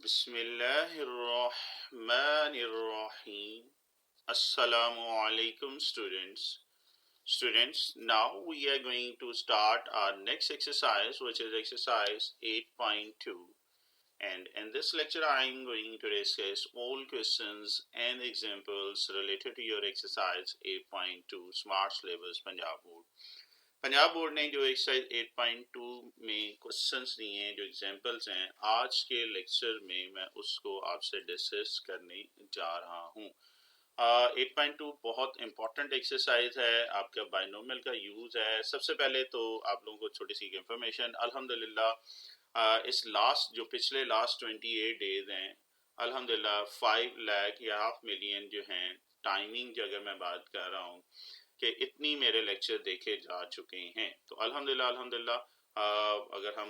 Bismillahirrahmanirrahim. Assalamu alaikum students. Students, now we are going to start our next exercise, which is exercise 8.2. And in this lecture, I am going to discuss all questions and examples related to your exercise 8.2 Smart Syllabus Punjab Board. Punjab board ने जो exercise 8.2 में questions दिए हैं, जो examples हैं, आज के lecture में मैं उसको आपसे डिस्कस करने जा रहा हूँ। 8.2 बहुत इंपॉर्टेंट एक्सरसाइज है, आपका बाइनोमियल का यूज है। सबसे पहले तो आप लोगों को छोटी सी इंफॉर्मेशन, अल्हम्दुलिल्लाह इस जो पिछले लास्ट 28 डेज हैं, अल्हम्दुलिल्लाह 5 लाख या हाफ मिलियन जो हैं, टाइमिंग की अगर मैं बात कर रहा हूँ कि इतनी मेरे लेक्चर देखे जा चुके हैं। तो अल्हम्दुलिल्लाह अगर हम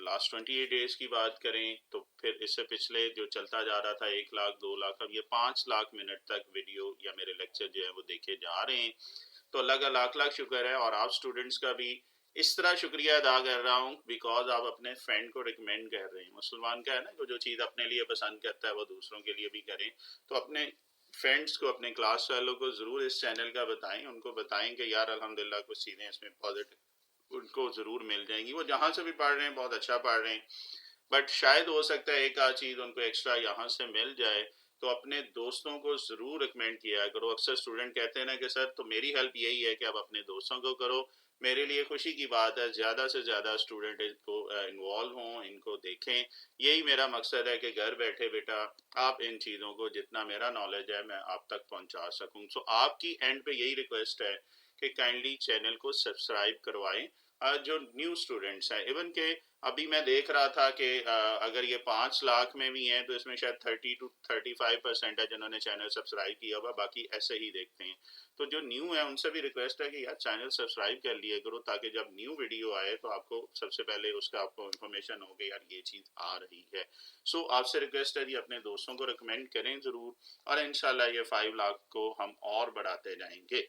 लास्ट 28 डेज की बात करें तो फिर इससे पिछले जो चलता जा रहा था 1 लाख 2 लाख, अब ये 5 लाख मिनट तक वीडियो या मेरे लेक्चर जो है वो देखे जा रहे हैं। तो अल्लाह का लाख लाख शुक्र है, और आप स्टूडेंट्स का भी इस तरह शुक्रिया अदा कर रहा हूँ बिकॉज आप अपने फ्रेंड को रिकमेंड कर रहे हैं। मुसलमान का है ना, जो चीज़ अपने लिए पसंद करता है वो दूसरों के लिए भी करें। तो अपने फ्रेंड्स को, अपने क्लास वालों को ज़रूर इस चैनल का बताएं, उनको बताएं कि यार अल्हम्दुलिल्लाह कुछ चीज़ें इसमें पॉजिटिव उनको ज़रूर मिल जाएंगी। वो जहाँ से भी पढ़ रहे हैं बहुत अच्छा पढ़ रहे हैं, बट शायद हो सकता है एक आध चीज़ उनको एक्स्ट्रा यहाँ से मिल जाए। तो अपने दोस्तों को ज़रूर रिकमेंड किया करो। अक्सर स्टूडेंट कहते हैं ना कि सर तो मेरी हेल्प यही है कि आप अपने दोस्तों को करो। मेरे लिए खुशी की बात है, ज़्यादा से ज़्यादा स्टूडेंट इनको इन्वॉल्व हों, इनको देखें। यही मेरा मकसद है कि घर बैठे बेटा आप इन चीज़ों को, जितना मेरा नॉलेज है, मैं आप तक पहुंचा सकूं। सो आपकी एंड पे यही रिक्वेस्ट है कि काइंडली चैनल को सब्सक्राइब करवाएं। जो न्यू स्टूडेंट्स हैं, इवन के अभी मैं देख रहा था कि अगर ये 5 लाख में भी हैं तो इसमें शायद 30 to 35% है जिन्होंने चैनल सब्सक्राइब किया हुआ, बाकी ऐसे ही देखते हैं। तो जो न्यू है उनसे भी रिक्वेस्ट है कि यार चैनल सब्सक्राइब कर लिया करो, ताकि जब न्यू वीडियो आए तो आपको सबसे पहले उसका आपको इन्फॉर्मेशन हो कि यार ये चीज़ आ रही है। सो आपसे रिक्वेस्ट है जी, अपने दोस्तों को रिकमेंड करें ज़रूर, और इंशाल्लाह ये 5 लाख को हम और बढ़ाते जाएंगे।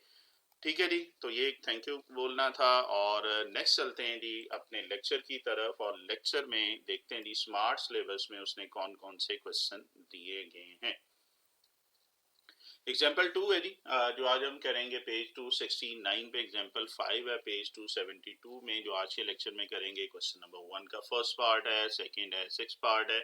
ठीक है जी, तो ये थैंक यू बोलना था। और नेक्स्ट चलते हैं जी अपने लेक्चर की तरफ, और लेक्चर में देखते हैं जी स्मार्ट सिलेबस में उसने कौन कौन से क्वेश्चन दिए गए हैं। एग्जाम्पल 2 है जी, जो आज हम करेंगे पेज 269 पे। एग्जाम्पल 5 है पेज 272 में, जो आज के लेक्चर में करेंगे। क्वेश्चन नंबर 1 का फर्स्ट पार्ट है, सेकंड है, 6 पार्ट है।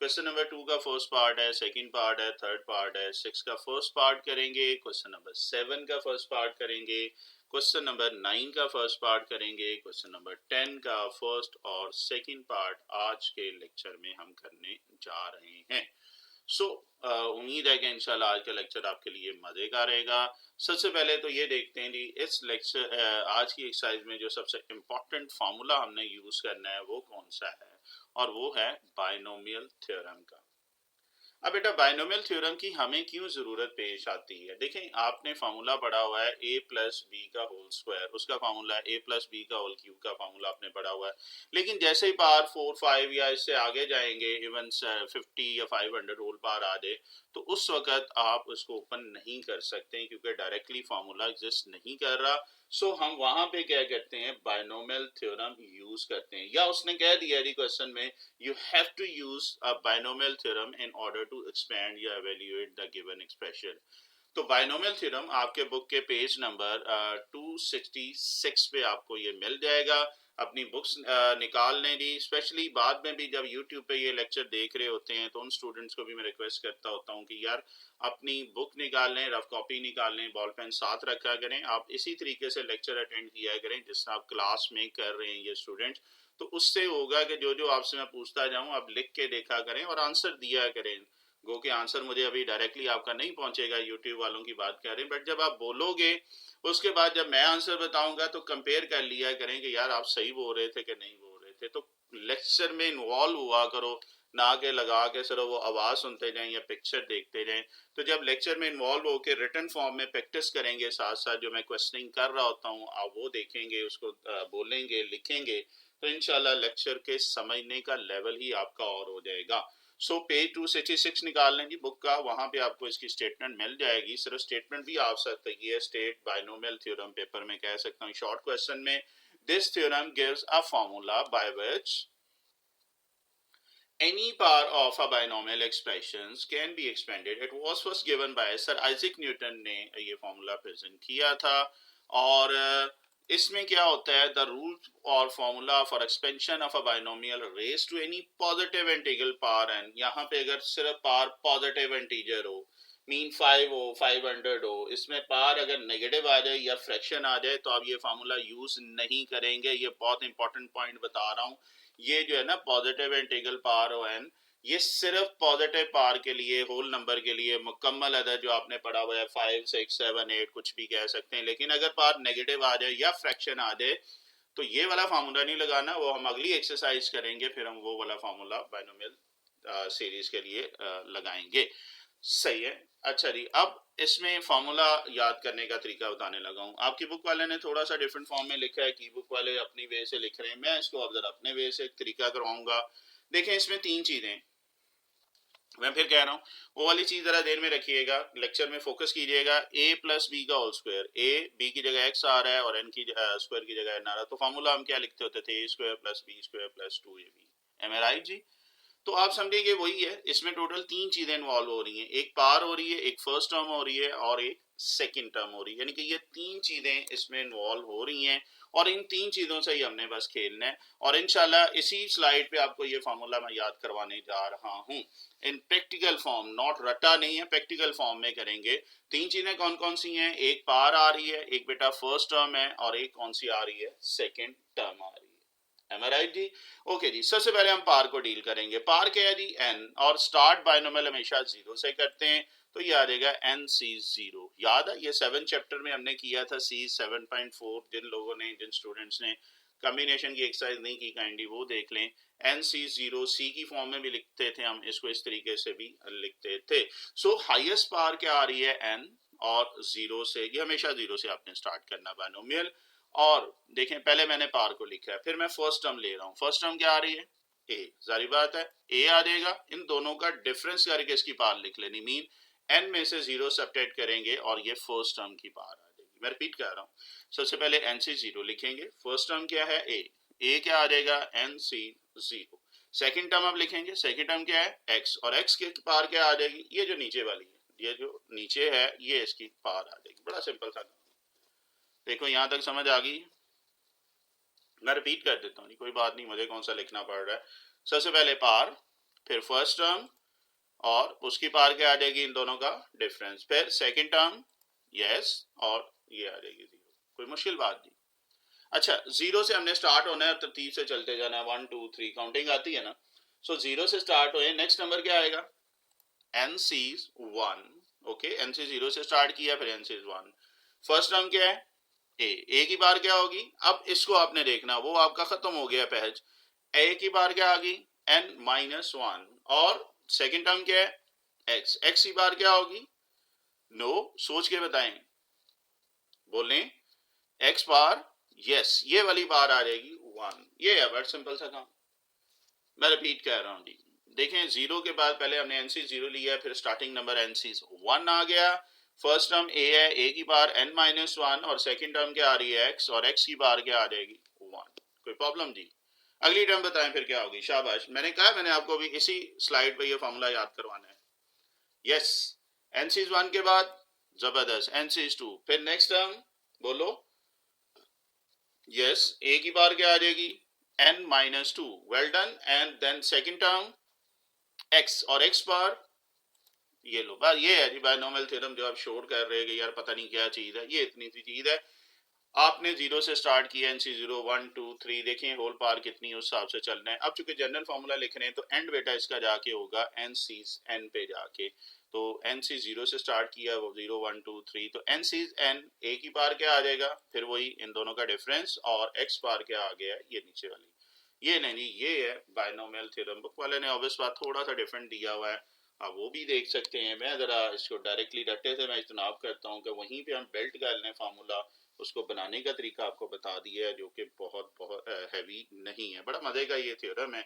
क्वेश्चन नंबर 2 का फर्स्ट पार्ट है, सेकंड पार्ट है, थर्ड पार्ट है। 6 का फर्स्ट पार्ट करेंगे। क्वेश्चन नंबर 7 का फर्स्ट पार्ट करेंगे। क्वेश्चन नंबर 9 का फर्स्ट पार्ट करेंगे। क्वेश्चन नंबर 10 का फर्स्ट और सेकंड पार्ट आज के लेक्चर में हम करने जा रहे हैं। उम्मीद है कि इंशाल्लाह आज का लेक्चर आपके लिए मजे का रहेगा। सबसे पहले तो ये देखते हैं जी इस लेक्चर आज की एक्सरसाइज में जो सबसे इम्पोर्टेंट फार्मूला हमने यूज करना है वो कौन सा है, और वो है बाइनोमियल थ्योरम का। अब बेटा बाइनोमियल थ्योरम की हमें क्यों जरूरत पेश आती है? देखें, आपने फार्मूला पढ़ा हुआ है a प्लस बी का होल स्क्वायर, उसका फार्मूला है a प्लस बी का होल क्यूब का फार्मूला आपने पढ़ा हुआ है। लेकिन जैसे ही पावर 4 5 या इससे आगे जाएंगे, इवन 50 या 500 होल पावर आ जाए, तो उस वक्त आप उसको ओपन नहीं कर सकते क्योंकि डायरेक्टली फार्मूला एग्जिस्ट नहीं कर रहा। हम वहां पे क्या करते हैं, बाइनोमियल थ्योरम यूज करते हैं। या उसने कह दिया है क्वेश्चन में, you have to use a binomial theorem in order to expand या evaluate the given expression। तो बाइनोमियल थ्योरम आपके बुक के पेज नंबर 266 पे आपको ये मिल जाएगा। अपनी बुक्स निकाल लें जी। स्पेशली बाद में भी जब यूट्यूब पे ये लेक्चर देख रहे होते हैं तो उन स्टूडेंट्स को भी मैं रिक्वेस्ट करता होता हूँ कि यार अपनी बुक निकाल लें, रफ कॉपी निकाल लें, बॉल पेन साथ रखा करें। आप इसी तरीके से लेक्चर अटेंड किया करें जिस आप क्लास में कर रहे हैं ये स्टूडेंट्स। तो उससे होगा कि जो जो आपसे मैं पूछता जाऊं आप लिख के देखा करें और आंसर दिया करें। गो के आंसर मुझे अभी डायरेक्टली आपका नहीं पहुंचेगा, यूट्यूब वालों की बात कर रहे हैं, बट जब आप बोलोगे उसके बाद जब मैं आंसर बताऊंगा तो कंपेयर कर लिया करें कि यार आप सही बोल रहे थे कि नहीं बोल रहे थे। तो लेक्चर में इन्वॉल्व हुआ करो, ना के लगा के सिर्फ वो आवाज सुनते जाएं या पिक्चर देखते जाएं। तो जब लेक्चर में इन्वॉल्व होकर रिटन फॉर्म में प्रैक्टिस करेंगे, साथ साथ जो मैं क्वेश्चनिंग कर रहा होता हूँ आप वो देखेंगे, उसको बोलेंगे, लिखेंगे, तो इंशाल्लाह लेक्चर के समझने का लेवल ही आपका और हो जाएगा। पेज 266 निकाल लें जी बुक का, वहां पे आपको इसकी स्टेटमेंट मिल जाएगी। सिर्फ स्टेटमेंट भी आप सकते हैं, स्टेट बाइनोमियल थ्योरम पेपर में कह सकता हूँ शॉर्ट क्वेश्चन में, this theorem gives a formula by which any power of a binomial expressions can be expanded. It was first given by sir Isaac Newton ने ये फॉर्मूला प्रेजेंट किया था और इसमें क्या होता है द रूल और formula for expansion of a binomial raise to any positive integral power n. यहाँ पे अगर सिर्फ पावर पॉजिटिव इंटीजर हो मीन 5 हो 500 हो, इसमें पावर अगर नेगेटिव आ जाए या फ्रैक्शन आ जाए तो आप ये फार्मूला यूज नहीं करेंगे. ये बहुत इंपॉर्टेंट पॉइंट बता रहा हूँ. ये जो है ना positive integral power of n, ये सिर्फ पॉजिटिव पावर के लिए, होल नंबर के लिए, मुकम्मल अदद जो आपने पढ़ा हुआ है 5 6 7 8 कुछ भी कह सकते हैं. लेकिन अगर पावर नेगेटिव आ जाए या फ्रैक्शन आ जाए तो ये वाला फार्मूला नहीं लगाना. वो हम अगली एक्सरसाइज करेंगे, फिर हम वो वाला फार्मूला बाइनोमियल सीरीज के लिए लगाएंगे. सही है. अच्छा जी, अब इसमें फॉर्मूला याद करने का तरीका बताने लगा हूँ. आपकी बुक वाले ने थोड़ा सा डिफरेंट फॉर्म में लिखा है, की बुक वाले अपनी वे से लिख रहे हैं, मैं इसको अब जरा अपने वे से तरीका करवाऊंगा. देखें इसमें 3 चीजें, मैं फिर कह रहा हूँ वो वाली चीज जरा देर में रखिएगा, लेक्चर में फोकस कीजिएगा. a प्लस बी का होल स्क्वायर, a b की जगह x आ रहा है और n की स्क्वायर की जगह n आ रहा है, तो फॉर्मूला हम क्या लिखते होते थे, a square plus B square plus 2ab. Am I right जी? तो आप समझिए वही है. इसमें टोटल 3 चीजें इन्वॉल्व हो रही हैं. एक पावर हो रही है, एक फर्स्ट टर्म हो रही है और एक सेकंड टर्म हो रही है. यानी कि ये 3 चीजें इसमें इन्वॉल्व हो रही हैं और इन 3 चीजों से ही हमने बस खेलना है. और इंशाल्लाह इसी स्लाइड पे आपको ये फार्मूला मैं याद करवाने जा रहा हूँ इन प्रैक्टिकल फॉर्म, नॉट रटा नहीं है, प्रैक्टिकल फॉर्म में करेंगे. 3 चीजें कौन कौन सी हैं? एक पावर आ रही है, एक बेटा फर्स्ट टर्म है और एक कौन सी आ रही है? सेकेंड टर्म आ रही है. Am I right जी? ओके जी, सबसे पहले हम पार को डील करेंगे. पार क्या है जी? n, और स्टार्ट बाइनोमियल हमेशा 0 से करते हैं, तो ये आ जाएगा n c0. याद है ये 7 चैप्टर में हमने किया था, c 7.4. जिन लोगों ने, जिन स्टूडेंट्स ने कॉम्बिनेशन की एक्सरसाइज नहीं की काइंडली वो देख लें. n c0 c की फॉर्म में भी लिखते थे हम इसको, इस तरीके से भी लिखते थे. सो हाईएस्ट पावर क्या आ रही है? n, और 0 से, ये हमेशा 0 से आपने स्टार्ट करना बाइनोमियल. और देखें पहले मैंने पार को लिखा है, फिर मैं फर्स्ट टर्म ले रहा हूं. फर्स्ट टर्म क्या आ रही है? ए. जारी बात है ए आ जाएगा. इन दोनों का डिफरेंस करके इसकी पार लिख लेनी, मीन एन में से 0 सब्ट्रैक्ट करेंगे और ये फर्स्ट टर्म की पार आ जाएगी. मैं रिपीट कर रहा हूं. सबसे पहले एन से 0 लिखेंगे. फर्स्ट टर्म क्या है? ए. ए क्या आ जाएगा? N C 0. सेकेंड टर्म अब लिखेंगे. सेकेंड टर्म क्या है? एक्स. और एक्स के पार क्या आ जाएगी? ये जो नीचे वाली है, ये जो नीचे है, ये इसकी पार आ जाएगी. बड़ा सिंपल था. देखो यहां तक समझ आ गई? मैं रिपीट कर देता हूँ, कोई बात नहीं, मुझे कौन सा लिखना पड़ रहा है. सबसे पहले पार, फिर फर्स्ट टर्म और उसकी पार क्या आ जाएगी? इन दोनों का डिफरेंस. फिर सेकंड टर्म, यस, और ये आ जाएगी 0. कोई मुश्किल बात नहीं. अच्छा, 0 से हमने स्टार्ट होना है, तरतीब से चलते जाना है. 1 2 3 काउंटिंग आती है ना. सो 0 से स्टार्ट हुए, नेक्स्ट नंबर क्या आएगा? NC1. ओके, NC 0 से स्टार्ट किया, फिर NC1. फर्स्ट टर्म क्या है? ए की बार क्या होगी? अब इसको आपने देखना, वो आपका खत्म हो गया पहच. ए की बार क्या आ गई? n-1. और सेकंड टर्म क्या है? एक्स. एक्स की बार क्या होगी? नो, सोच के बताएं, बोलें. एक्स बार, यस, ये वाली बार आ जाएगी 1. ये है बड़ा सिंपल सा काम. मैं रिपीट कर रहा हूं जी. देखें 0 के बाद पहले हमने NC0 लिया, फिर स्टार्टिंग नंबर NC1 आ गया. फर्स्ट टर्म ए है, ए की बार n-1 और सेकंड टर्म क्या आ रही है? x, और x की बार क्या आ जाएगी? 1. कोई प्रॉब्लम जी? अगली टर्म बताएं फिर क्या होगी? शाबाश, मैंने कहा, मैंने आपको भी इसी स्लाइड पे ये फॉर्मूला याद करवाना है. यस, NC1 के बाद जबरदस्त NC2. फिर नेक्स्ट टर्म बोलो. यस, ए की बार क्या आ जाएगी? n-2. Well done. And then second term x, और x बार, ये लो. बात ये है जी बाइनोमियल थ्योरम जो आप शोर कर रहे हैं कि यार पता नहीं क्या चीज है. ये इतनी सी चीज है. आपने 0 से स्टार्ट किया, NC0 1 2 3, देखें होल पावर कितनी, उस हिसाब से चलना है. अब चूंकि जनरल फार्मूला लिख रहे हैं तो एंड बेटा इसका जाके होगा NCn पे जाके. तो NC0 से स्टार्ट किया, वो 0 1 2 3, तो NCn ए की बार क्या आ जाएगा? फिर वही इन दोनों का डिफरेंस, और x बार क्या आ गया? ये नीचे वाली. ये नहीं, ये है बाइनोमियल थ्योरम. बुक वाले ने ऑब्वियस बात थोड़ा सा डिफरेंट दिया हुआ है, आप वो भी देख सकते हैं. मैं जरा इसको डायरेक्टली रट्टे से मैं इज्तनाब करता हूँ कि वहीं पे हम बेल्ट कर लें फार्मूला, उसको बनाने का तरीका आपको बता दिया है, जो कि बहुत बहुत हैवी नहीं है. बड़ा मजे का ये थ्योरम है.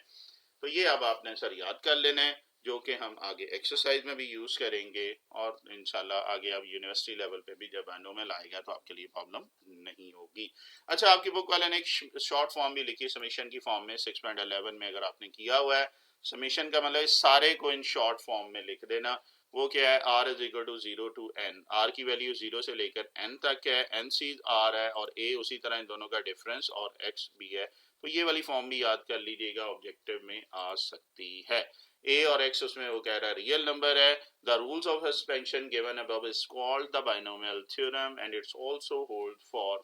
तो ये अब आपने सर याद कर लेना है, जो कि हम आगे एक्सरसाइज में भी यूज करेंगे, और इंशाल्लाह आगे अब यूनिवर्सिटी लेवल पे भी जब बाइनोमियल आएगा तो आपके लिए प्रॉब्लम नहीं होगी. अच्छा, आपकी बुक वाले ने एक शॉर्ट फॉर्म भी लिखी समीशन की फॉर्म में 6.11 में, अगर आपने किया हुआ है समीशन का मतलब इस सारे को इन शॉर्ट फॉर्म में लिख देना। वो क्या है, r is equal to 0 to n, r की वैल्यू 0 से लेकर n तक है, n सीज r है और a उसी तरह इन दोनों का डिफरेंस और x भी है। तो ये वाली फॉर्म भी याद कर लीजिएगा, ऑब्जेक्टिव में आ सकती है। a और x उसमें वो कह रहा है रियल नंबर है। The rules of expansion given above is called the binomial theorem and it's also hold for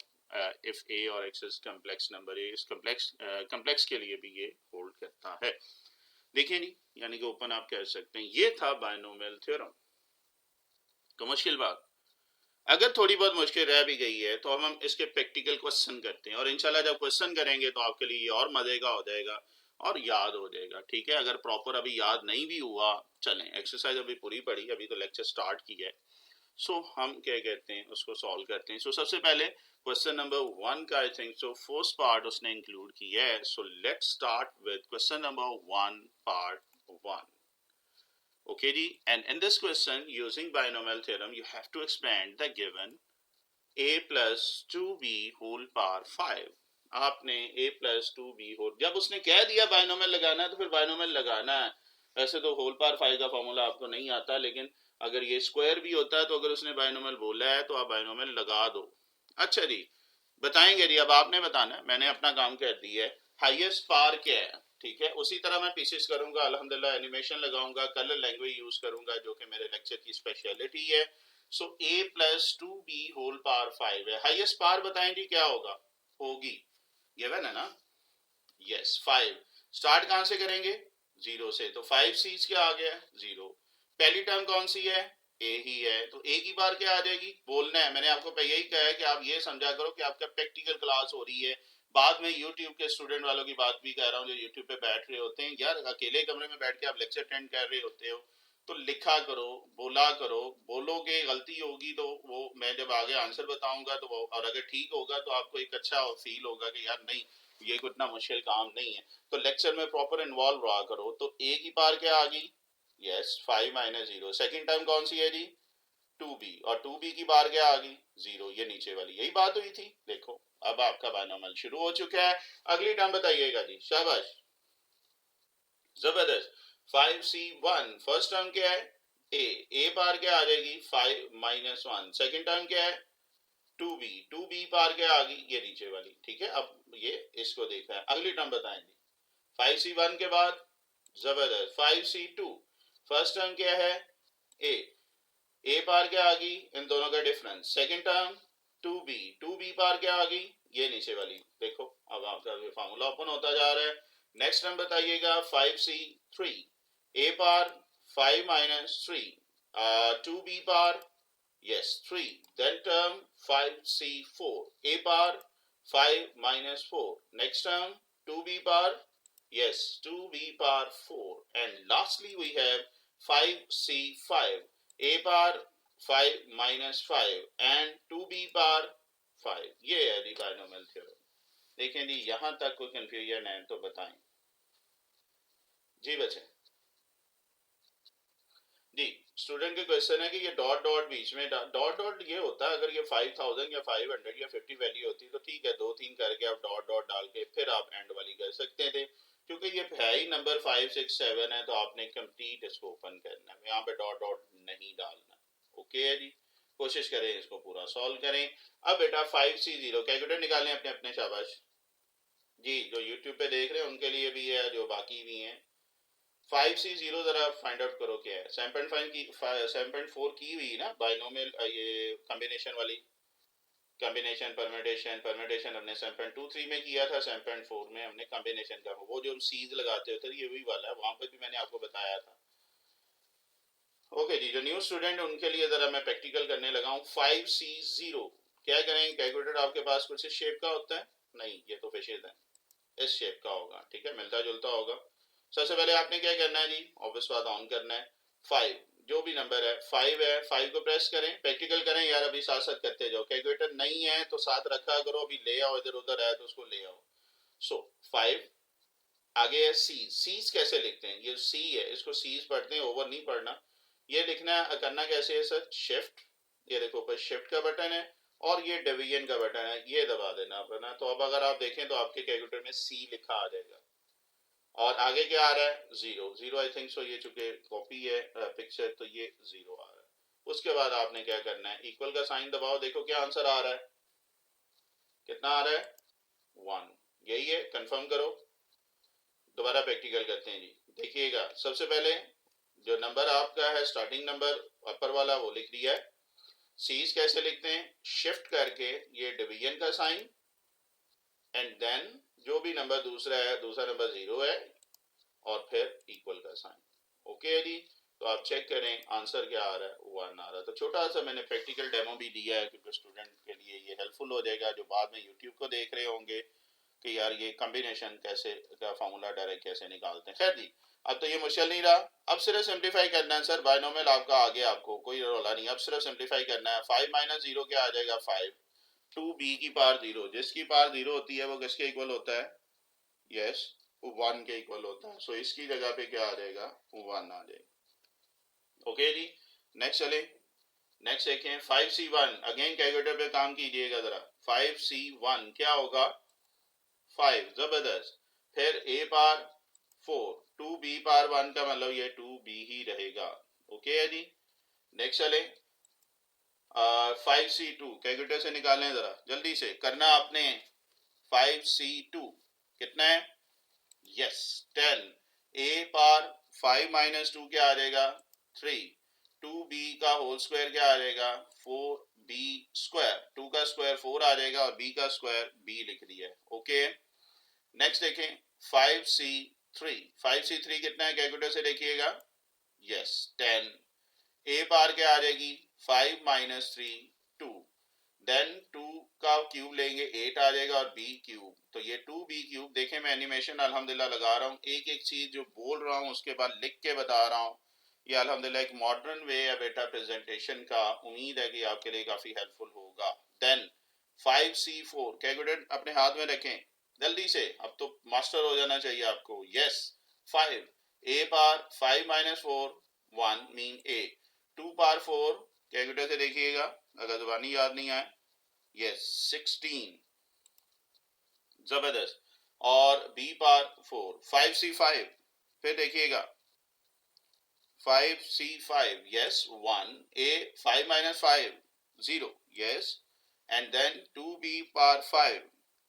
if a और x इज कम्प्लेक्स नंबर। इस कम्प्लेक्स के लिए भी ये होल्ड करता है। देखिए नहीं, यानी कि ओपन आप कह सकते हैं। ये था बाइनोमियल थ्योरम। तो मुश्किल बात, अगर थोड़ी बहुत मुश्किल रह भी गई है तो हम इसके प्रैक्टिकल क्वेश्चन करते हैं और इंशाल्लाह जब क्वेश्चन करेंगे तो आपके लिए और मजे का हो जाएगा और याद हो जाएगा। ठीक है, अगर प्रॉपर अभी याद नहीं भी हुआ, चलें, एक्सरसाइज अभी पूरी पड़ी, अभी तो लेक्चर स्टार्ट किया है। सो हम क्या कहते हैं, उसको सॉल्व करते हैं। सो सबसे पहले क्वेश्चन नंबर 1 का I think so first part उसने इंक्लूड किया है। So let's start with question number 1 part 1। Okay ji, and in this question using binomial theorem you have to expand the given a plus 2b whole power 5। आपने a plus 2b whole, जब उसने कह दिया binomial लगाना है तो फिर binomial लगाना है। वैसे तो होल पावर 5 का फॉर्मूला आपको नहीं आता, लेकिन अगर ये स्क्वायर भी होता है तो अगर उसने बाइनोमियल बोला है तो आप बाइनोमियल लगा दो। अच्छा जी, बताएंगे जी, अब आपने बताना है, मैंने अपना काम कर दिया है। हाईएस्ट पावर क्या है, ठीक है, उसी तरह मैं पीसेस करूंगा, अल्हम्दुलिल्लाह एनिमेशन लगाऊंगा, कलर लैंग्वेज यूज करूंगा जो कि मेरे लेक्चर की स्पेशलिटी है। So a plus 2b whole power 5 है। हाईएस्ट पावर बताएं जी क्या होगा, होगी गिवन है ना, यस 5। स्टार्ट कहां से करेंगे, 0 से, तो 5 सीज क्या आ गया, 0। पहली टर्म कौन सी है, a ही है, तो a की बार क्या आ जाएगी, बोलना है। मैंने आपको यही कहा है कि आप ये समझा करो कि आपका प्रैक्टिकल क्लास हो रही है। बाद में यूट्यूब के स्टूडेंट वालों की बात भी कर रहा हूँ जो यूट्यूब पे बैठ रहे होते हैं, यार अकेले कमरे में बैठ के आप लेक्चर अटेंड कर रहे होते हो तो लिखा करो, बोला करो। बोलोगे गलती होगी तो वो मैं जब आगे आंसर बताऊंगा तो वो, और अगर ठीक होगा तो आपको एक अच्छा फील होगा कि यार नहीं ये कोई इतना मुश्किल काम नहीं है। तो लेक्चर में प्रॉपर इन्वॉल्व रहा करो। तो a की पावर क्या आ गई, यस 5 माइनस 0। सेकेंड टर्म कौन सी है जी, 2b, और 2b की बार क्या आ गई, 0। ये नीचे वाली यही बात हुई थी। देखो अब आपका बाइनोमियल शुरू हो चुका है। अगली टर्म बताइएगा जी, शाबाश, जबरदस्त। 5c1 फर्स्ट टर्म क्या है, a बार क्या आ जाएगी, 5 माइनस 1। सेकेंड टर्म क्या है, 2b बार क्या आ गई, ये नीचे वाली। ठीक है, अब ये इसको देखा है। अगली टर्म बताएंगे 5c1 के बाद, जबरदस्त, 5c2 फर्स्ट टर्म क्या है, a बार क्या आ गई, इन दोनों का डिफरेंस। सेकेंड टर्म 2b बार क्या आ गई, ये नीचे वाली। देखो अब आपका फार्मूला ओपन होता जा रहा है। नेक्स्ट टर्म बताइएगा 5c3, a bar 5 minus 3, 2b bar yes 3, then term 5c4, a bar 5 minus 4, next term 2b bar, yes 2b bar 4, and lastly we have 5c5, a bar 5 minus 5 and 2b bar 5। ये है जी binomial theorem. देखें जी, यहां तक कोई confusion है तो बताएं जी बच्चे। जी, स्टूडेंट के क्वेश्चन है कि ये डॉट डॉट बीच में डॉट डॉट ये होता है, अगर ये 5000 या 500 या 50 वैल्यू होती तो ठीक है, 2-3 करके आप डॉट डॉट डाल के फिर आप एंड वाली कर सकते थे। क्योंकि ये है ही नंबर 5 6 7 है तो आपने कंप्लीट इसको ओपन करना है, यहाँ पे डॉट डॉट नहीं डालना। ओके है जी, कोशिश करें इसको पूरा सॉल्व करें। अब बेटा 5c0 कैलकुलेटर निकालें अपने अपने, शाबाश जी। जो यूट्यूब पे देख रहे हैं उनके लिए भी है, जो बाकी भी हैं। 5c0 जरा फाइंड आउट करो क्या है। 7.5 की 7.4 की हुई ना बाइनोमियल, ये कॉम्बिनेशन वाली, कॉम्बिनेशन परम्यूटेशन हमने 7.23 में किया था, 7.4 में हमने कॉम्बिनेशन का वो जो सीज लगाते होते ये वही वाला है, वहां पर भी मैंने आपको बताया था। ओके जी, जो न्यू स्टूडेंट उनके लिए जरा मैं प्रैक्टिकल करने लगा हूँ। 5c0 क्या करेंगे, कैलकुलेटर आपके पास कुछ इस शेप का होता है, नहीं ये तो फिशेज है, इस शेप का होगा, ठीक है, मिलता जुलता होगा। सबसे पहले आपने क्या करना है जी, ऑब्वियस बात ऑन करना है। 5 जो भी नंबर है 5 है, 5 को प्रेस करें, प्रैक्टिकल करें यार, अभी साथ साथ करते जाओ। कैलकुलेटर नहीं है तो साथ रखा करो, अभी ले आओ, इधर उधर है तो उसको ले आओ। सो 5 आगे है सी। सीज कैसे लिखते हैं, ये सी है, इसको सीज पढ़ते हैं, ओवर नहीं पढ़ना। ये लिखना करना कैसे है सर, शिफ्ट, ये देखो ऊपर शिफ्ट का बटन है और ये डिवीजन का बटन है, ये दबा देना अपना। तो अब अगर आप देखें तो आपके कैलकुलेटर में सी लिखा आ जाएगा। और आगे क्या आ रहा है, 0 0 आई थिंक सो, ये चूंकि कॉपी है पिक्चर, तो ये 0 आ रहा है। उसके बाद आपने क्या करना है, इक्वल का साइन दबाओ, देखो क्या आंसर आ रहा है, कितना आ रहा है, 1। यही है, कंफर्म करो। दोबारा प्रैक्टिकल करते हैं जी। देखिएगा, सबसे पहले जो नंबर आपका है स्टार्टिंग नंबर अपर वाला वो लिख दिया है। सीज कैसे लिखते हैं, शिफ्ट करके ये डिवीजन का साइन, एंड देन जो भी नंबर दूसरा है, दूसरा नंबर 0 है, और फिर इक्वल का साइन। ओके है जी। तो आप चेक करें आंसर क्या आ रहा है, 1 आ रहा है। तो छोटा सा मैंने प्रैक्टिकल डेमो भी दिया है, क्योंकि स्टूडेंट के लिए ये हेल्पफुल हो जाएगा जो बाद में यूट्यूब को देख रहे होंगे कि यार ये कॉम्बिनेशन कैसे का फार्मूला डायरेक्ट कैसे निकालते हैं। खैर जी, अब तो ये मुश्किल नहीं रहा, अब सिर्फ सिंप्लीफाई करना है सर। बायनोमियल आपका आगे, आपको कोई रोला नहीं, अब सिर्फ सिंप्लीफाई करना है। 5 माइनस 0 क्या आ जाएगा, 5। 2b की पावर 0, जिसकी पावर 0 होती है वो किसके इक्वल होता है, यस 1 के इक्वल होता है। सो इसकी जगह पे क्या आ जाएगा, 1 आ जाएगा। ओके जी, नेक्स्ट चले। नेक्स्ट देखें 5c1, अगेन कैलकुलेटर पे काम कीजिएगा जरा। 5c1 क्या होगा, 5, जबरदस्त। फिर a पार 4, 2b पार 1 का मतलब ये 2b ही रहेगा। ओके है जी। नेक्स्ट चले 5c2, कैलकुलेटर से निकालें जरा, जल्दी से करना आपने। 5c2 कितना है, यस 10। a पार 5 माइनस 2 क्या आ जाएगा, 3। 2b का होल स्क्वायर क्या आ जाएगा, 4b स्क्वायर। 2 का स्क्वायर 4 आ जाएगा और b का स्क्वायर b लिख दिया है। ओके, नेक्स्ट देखें 5c3। 5c3 कितना है, कैलकुलेटर से देखिएगा, यस 10। a पार क्या आ जाएगी, 5 माइनस 3 2, देन 2 का क्यूब लेंगे 8 आ जाएगा, और b क्यूब, तो ये 2b क्यूब। देखें मैं एनिमेशन अल्हम्दुलिल्लाह लगा रहा हूँ, एक एक चीज जो बोल रहा हूँ उसके बाद लिख के बता रहा हूँ। ये अल्हम्दुलिल्लाह एक मॉडर्न वे है बेटा प्रेजेंटेशन का, उम्मीद है कि आपके लिए काफी हेल्पफुल होगा। देन 5c4, कैलकुलेटर अपने हाथ में रखें जल्दी से, अब तो मास्टर हो जाना चाहिए आपको। यस 5, a पार 5 माइनस 4 1 मीन a, 2 पार 4, कैलकुलेटर से देखिएगा अगर जुबानी याद नहीं आए, यस 16, जबरदस्त। और b पार 4, 5c5, फिर देखिएगा 5c5, yes 1, a 5 minus 5 0, yes, and then 2b power 5,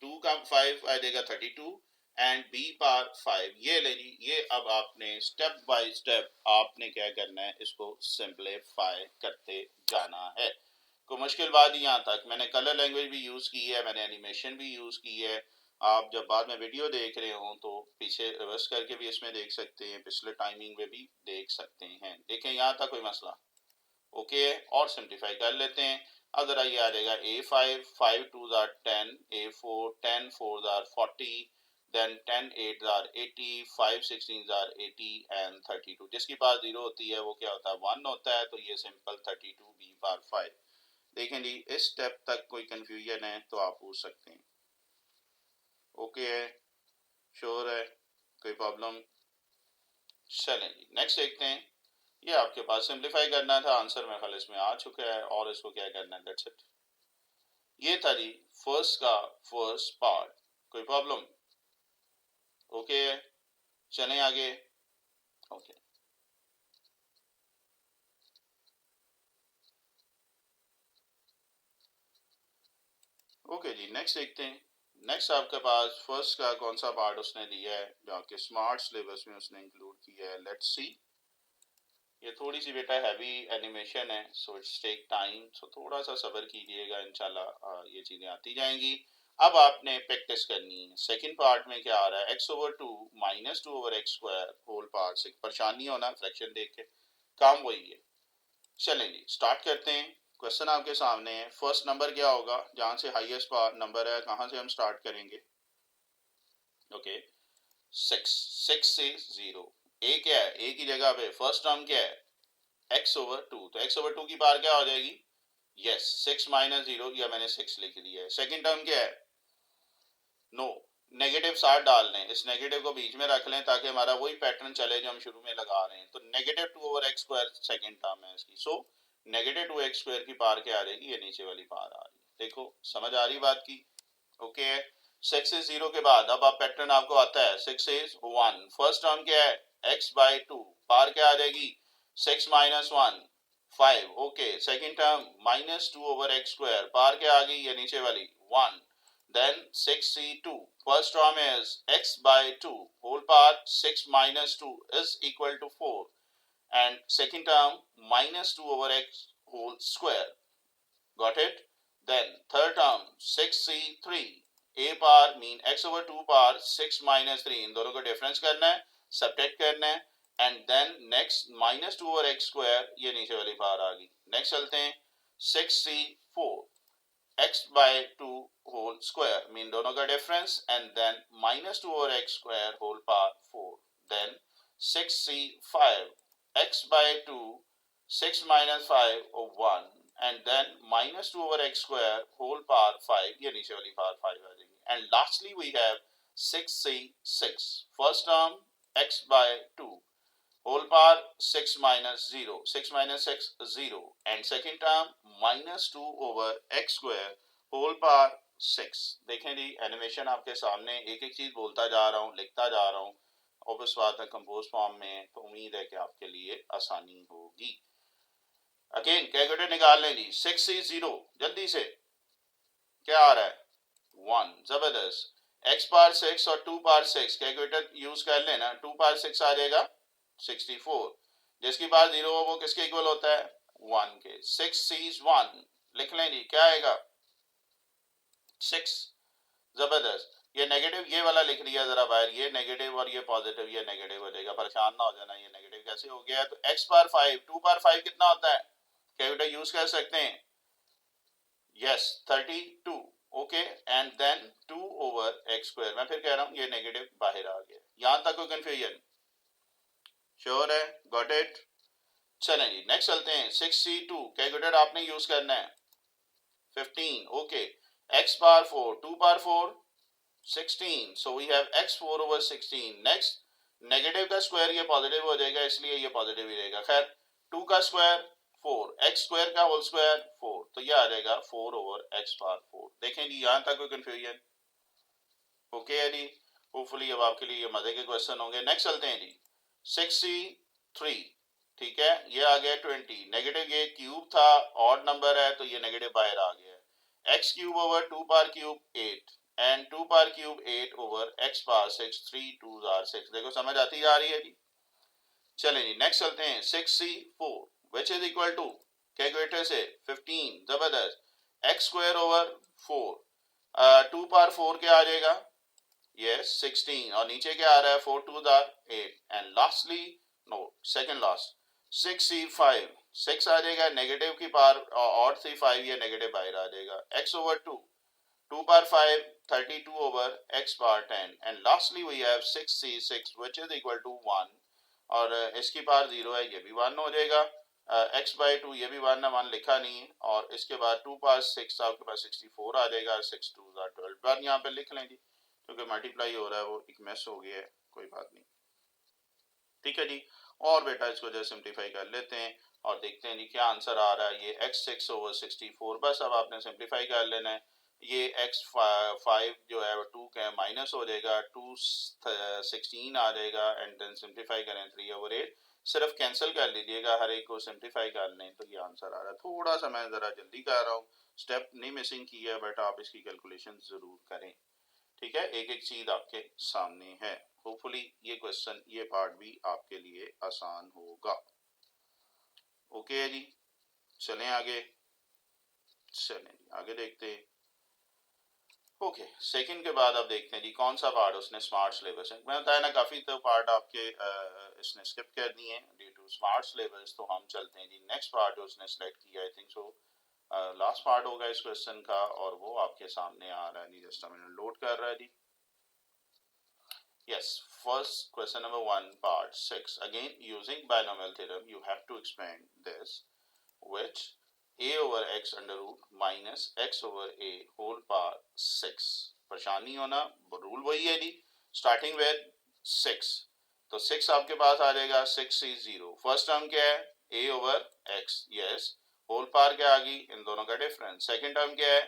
2 का 5 आ जाएगा 32, एंड b पावर 5। ये ले जी, ये अब आपने स्टेप बाय स्टेप आपने क्या करना है, इसको सिंप्लीफाई करते जाना है। कोई मुश्किल बात ही, यहाँ तक मैंने कलर लैंग्वेज भी यूज की है, मैंने एनिमेशन भी यूज की है। आप जब बाद में वीडियो देख रहे हो तो पीछे रिवर्स करके भी इसमें देख सकते हैं, पिछले टाइमिंग में भी देख सकते हैं। देखें यहाँ तक कोई मसला ओके है, और सिंप्लीफाई कर लेते हैं। अब जरा ये आ जाएगा a5 5 2 10, a4 10 4 40, then 10 8 80, 5 16 80 and 32। जिसकी पास 0 होती है वो क्या होता है, 1 होता है। तो ये सिंपल 32 b पार 5। देखें जी, इस स्टेप तक कोई कंफ्यूजन है तो आप पूछ सकते हैं। ओके है, श्योर है, कोई प्रॉब्लम। चलें जी, नेक्स्ट देखते हैं। ये आपके पास सिंप्लीफाई करना था, आंसर में खाली इसमें आ चुका है, और इसको क्या करना है, दैट्स इट। ये था जी फर्स्ट का फर्स्ट पार्ट, कोई प्रॉब्लम। ओके है, चलें आगे। ओके ओके जी, नेक्स्ट देखते हैं। नेक्स्ट आपके पास फर्स्ट का कौन सा पार्ट उसने दिया है जो आपके स्मार्ट सिलेबस में उसने इंक्लूड किया है, लेट्स सी। ये थोड़ी सी बेटा हैवी एनिमेशन है, सो इट्स टेक टाइम, सो थोड़ा सा सब्र कीजिएगा, इंशाल्लाह ये चीजें आती जाएंगी। अब आपने प्रैक्टिस करनी है। सेकंड पार्ट में क्या आ रहा है, x/2 minus 2/x² whole part से परेशानी होना फ्रैक्शन देख के, काम वही है। चलेंगे स्टार्ट करते हैं। क्वेश्चन आपके सामने है, फर्स्ट नंबर क्या होगा, जहां से हाईएस्ट नंबर है, कहां से हम स्टार्ट करेंगे। ओके 6 से 0, a क्या है, a की जगह पे फर्स्ट टर्म क्या है, x/2, तो x/2 की पावर क्या हो जाएगी, यस 6 माइनस 0, या मैंने 6 लिख दिया है। सेकंड टर्म क्या है, नो नेगेटिव 7 डाल लें, इस नेगेटिव को बीच में रख लें ताकि हमारा वही पैटर्न चले जो हम शुरू में लगा रहे हैं। तो -2/x² सेकंड टर्म है इसकी, सो -2x² की पावर क्या आ जाएगी, ये नीचे वाली पावर आ रही है। देखो समझ आ रही बात की। ओके है, 6 इज 0 के बाद अब आप पैटर्न आपको आता है 6 इज 1, फर्स्ट टर्म क्या है x बाई 2, पार क्या आ जाएगी 6 minus 1 5, okay second term minus 2 over X square, पार क्या आ गई ये नीचे वाली 1, then 6c2 first term is x by 2 whole part 6 minus 2 is equal to 4 and second term minus 2 over x whole square, got it. Then third term 6c3 a power mean x over 2 power 6 minus 3, इन दोनों को difference करना है, subtract करना है and then next minus 2 over x square, ये नीचे वाली power आ गई. नेक्स्ट चलते हैं 6c4 x by 2 whole square mean दोनों का difference and then minus 2 over x square whole power 4, then 6c5 x by 2 6 minus 5 over 1 and then minus 2 over x square whole power 5, ये नीचे वाली power 5 आ जाएगी. And lastly we have 6c6 first term x by 2 whole power 6 minus 0, 6 minus 6 0 and second term minus 2 over x square whole power 6. देखें जी animation आपके सामने, एक एक चीज बोलता जा रहा हूँ, लिखता जा रहा हूँ, ऑब्वियस बात है कंपोज फॉर्म में, तो उम्मीद है कि आपके लिए आसानी होगी. अगेन कैलकुलेटर निकाल लें जी. 6 से 0 जल्दी से क्या आ रहा है 1, जबरदस्त. x पावर 6 और 2 पावर 6 कैलकुलेटर यूज कर लेना, 2 पावर 6 आ जाएगा 64, जिसकी पावर 0 हो वो किसके इक्वल होता है 1 के. 6 सीज 1 लिख लें जी, क्या आएगा 6, जबरदस्त. ये नेगेटिव ये वाला लिख लिया जरा बाहर, ये नेगेटिव और ये पॉजिटिव, ये नेगेटिव हो जाएगा, परेशान ना हो जाना ये नेगेटिव कैसे हो गया. तो x पावर 5 2 पावर 5 कितना होता है, कैलकुलेटर यूज कर सकते हैं, yes 32, okay and then 2 over x square. मैं फिर कह रहा हूं ये नेगेटिव बाहर आ गया. यहां तक कोई कंफ्यूजन, श्योर है, गॉट इट. चलें जी नेक्स्ट चलते हैं. 6c2 कैलकुलेटर आपने यूज करना है 15, okay x power 4 2 power 4 16, so we have x4 over 16. Next negative का स्क्वायर ये पॉजिटिव हो जाएगा इसलिए ये पॉजिटिव ही रहेगा. खैर 2 का स्क्वायर 4, x स्क्वायर का होल स्क्वायर 4, तो ये आ जाएगा 4 ओवर x पावर 4. देखें जी यहां तक कोई कंफ्यूजन, ओके है जी. होपफुली अब आपके लिए ये मजे के क्वेश्चन होंगे. नेक्स्ट चलते हैं जी 6c3, ठीक है ये आ गया 20, नेगेटिव ये क्यूब था ऑड नंबर है तो ये नेगेटिव बाहर आ गया. x cube over 2 power cube 8 and 2 power cube 8 over x power 6, 3 2s are 6. देखो समझ आती जा रही है जी. चलें जी नेक्स्ट चलते हैं 6c4 which is equal to calculator से 15, जबरदस्त. x स्क्वायर ओवर 4 2 पावर 4 क्या आ जाएगा, yes 16 और नीचे क्या आ रहा है 4 2s are 8 and lastly no second last 6c5 6 आ जाएगा, नेगेटिव की पावर ऑड थी 5, ये नेगेटिव बाहर आ जाएगा. x over 2 2 power 5 32 over x power 10 and lastly we have 6c6 which is equal to 1 और इसकी पावर 0 है ये भी 1 हो जाएगा. x by 2 ये भी 1 है, 1 लिखा नहीं है और इसके बाद 2 पावर 6 आपके पास 64 आ जाएगा, 6 2s are 12. बार यहाँ पे लिख लें जी क्योंकि मल्टीप्लाई हो रहा है वो एक मैस हो गया है, कोई बात नहीं, ठीक है जी. और बेटा इसको जो सिंप्लीफाई कर लेते हैं और देखते हैं जी क्या आंसर आ रहा है. ये x6 ओवर 64, बस अब आपने सिंप्लीफाई कर लेना है. ये x5 जो है 2 का माइनस हो जाएगा, 2 16 आ जाएगा एंड देन सिंप्लीफाई करें 3 ओवर 8, सिर्फ कैंसिल कर लीजिएगा, हर एक को सिंप्लीफाई कर लें तो ये आंसर आ रहा है. थोड़ा सा मैं ज़रा जल्दी कर रहा हूँ, स्टेप नहीं मिसिंग किया है बट आप इसकी कैलकुलेशन ज़रूर करें, ठीक है. एक एक चीज़ आपके सामने है. होपफुली ये क्वेश्चन ये पार्ट भी आपके लिए आसान होगा. ओके है जी, चलें आगे, चलें आगे देखते हैं. ओके सेकंड के बाद आप देखते हैं जी कौन सा पार्ट उसने स्मार्ट सिलेबस है. मैं बताया ना काफ़ी तो पार्ट आपके इसने स्किप कर दिए हैं ड्यू टू स्मार्ट सिलेबस. तो हम चलते हैं जी नेक्स्ट पार्ट जो उसने सेलेक्ट किया, I think so last part होगा इस क्वेश्चन का और वो आपके सामने आ रहा है जी. जस्ट मैंने लोड कर रहा है जी. Yes, first question number 1 part 6. Again using binomial theorem you have to expand this, which a over x under root minus x over a whole power 6. परेशान नहीं होना, रूल वही है जी. स्टार्टिंग विद 6, तो 6 आपके पास आ जाएगा 6 is 0. फर्स्ट टर्म क्या है a over x, yes, whole power क्या आ गई, इन दोनों का डिफरेंस. सेकंड टर्म क्या है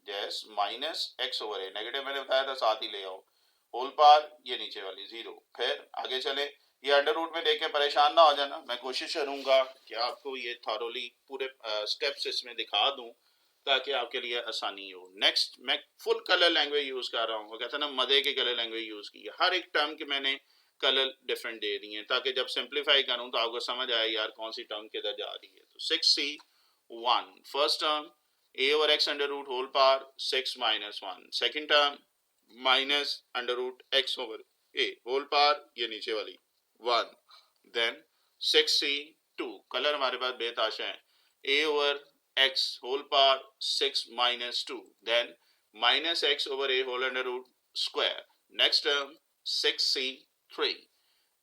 यस माइनस एक्स ओवर ए, नेगेटिव मैंने बताया था साथ ही ले आओ, होल पावर ये नीचे वाली 0। फिर आगे चले, ये अंडर रूट में देख के परेशान ना हो जाना, मैं कोशिश करूंगा कि आपको ये थॉरोली पूरे स्टेप्स इसमें दिखा दूं ताकि आपके लिए आसानी हो। नेक्स्ट मैं फुल कलर लैंग्वेज यूज कर रहा हूँ, वो कहता है ना मजे की कलर लैंग्वेज यूज की है, हर एक टर्म के मैंने कलर डिफरेंट दे दी है ताकि जब सिंप्लीफाई करूं तो आपको समझ आए यार कौन सी टर्म किधर जा रही है। तो 6c1 first term a over x under root whole power 6 minus 1, second term minus under root x over a whole power ये नीचे वाली 1, then 6c2 कलर हमारे पास बेताशा है, a over x whole power 6 minus 2, then minus x over a whole under root square, next term 6c3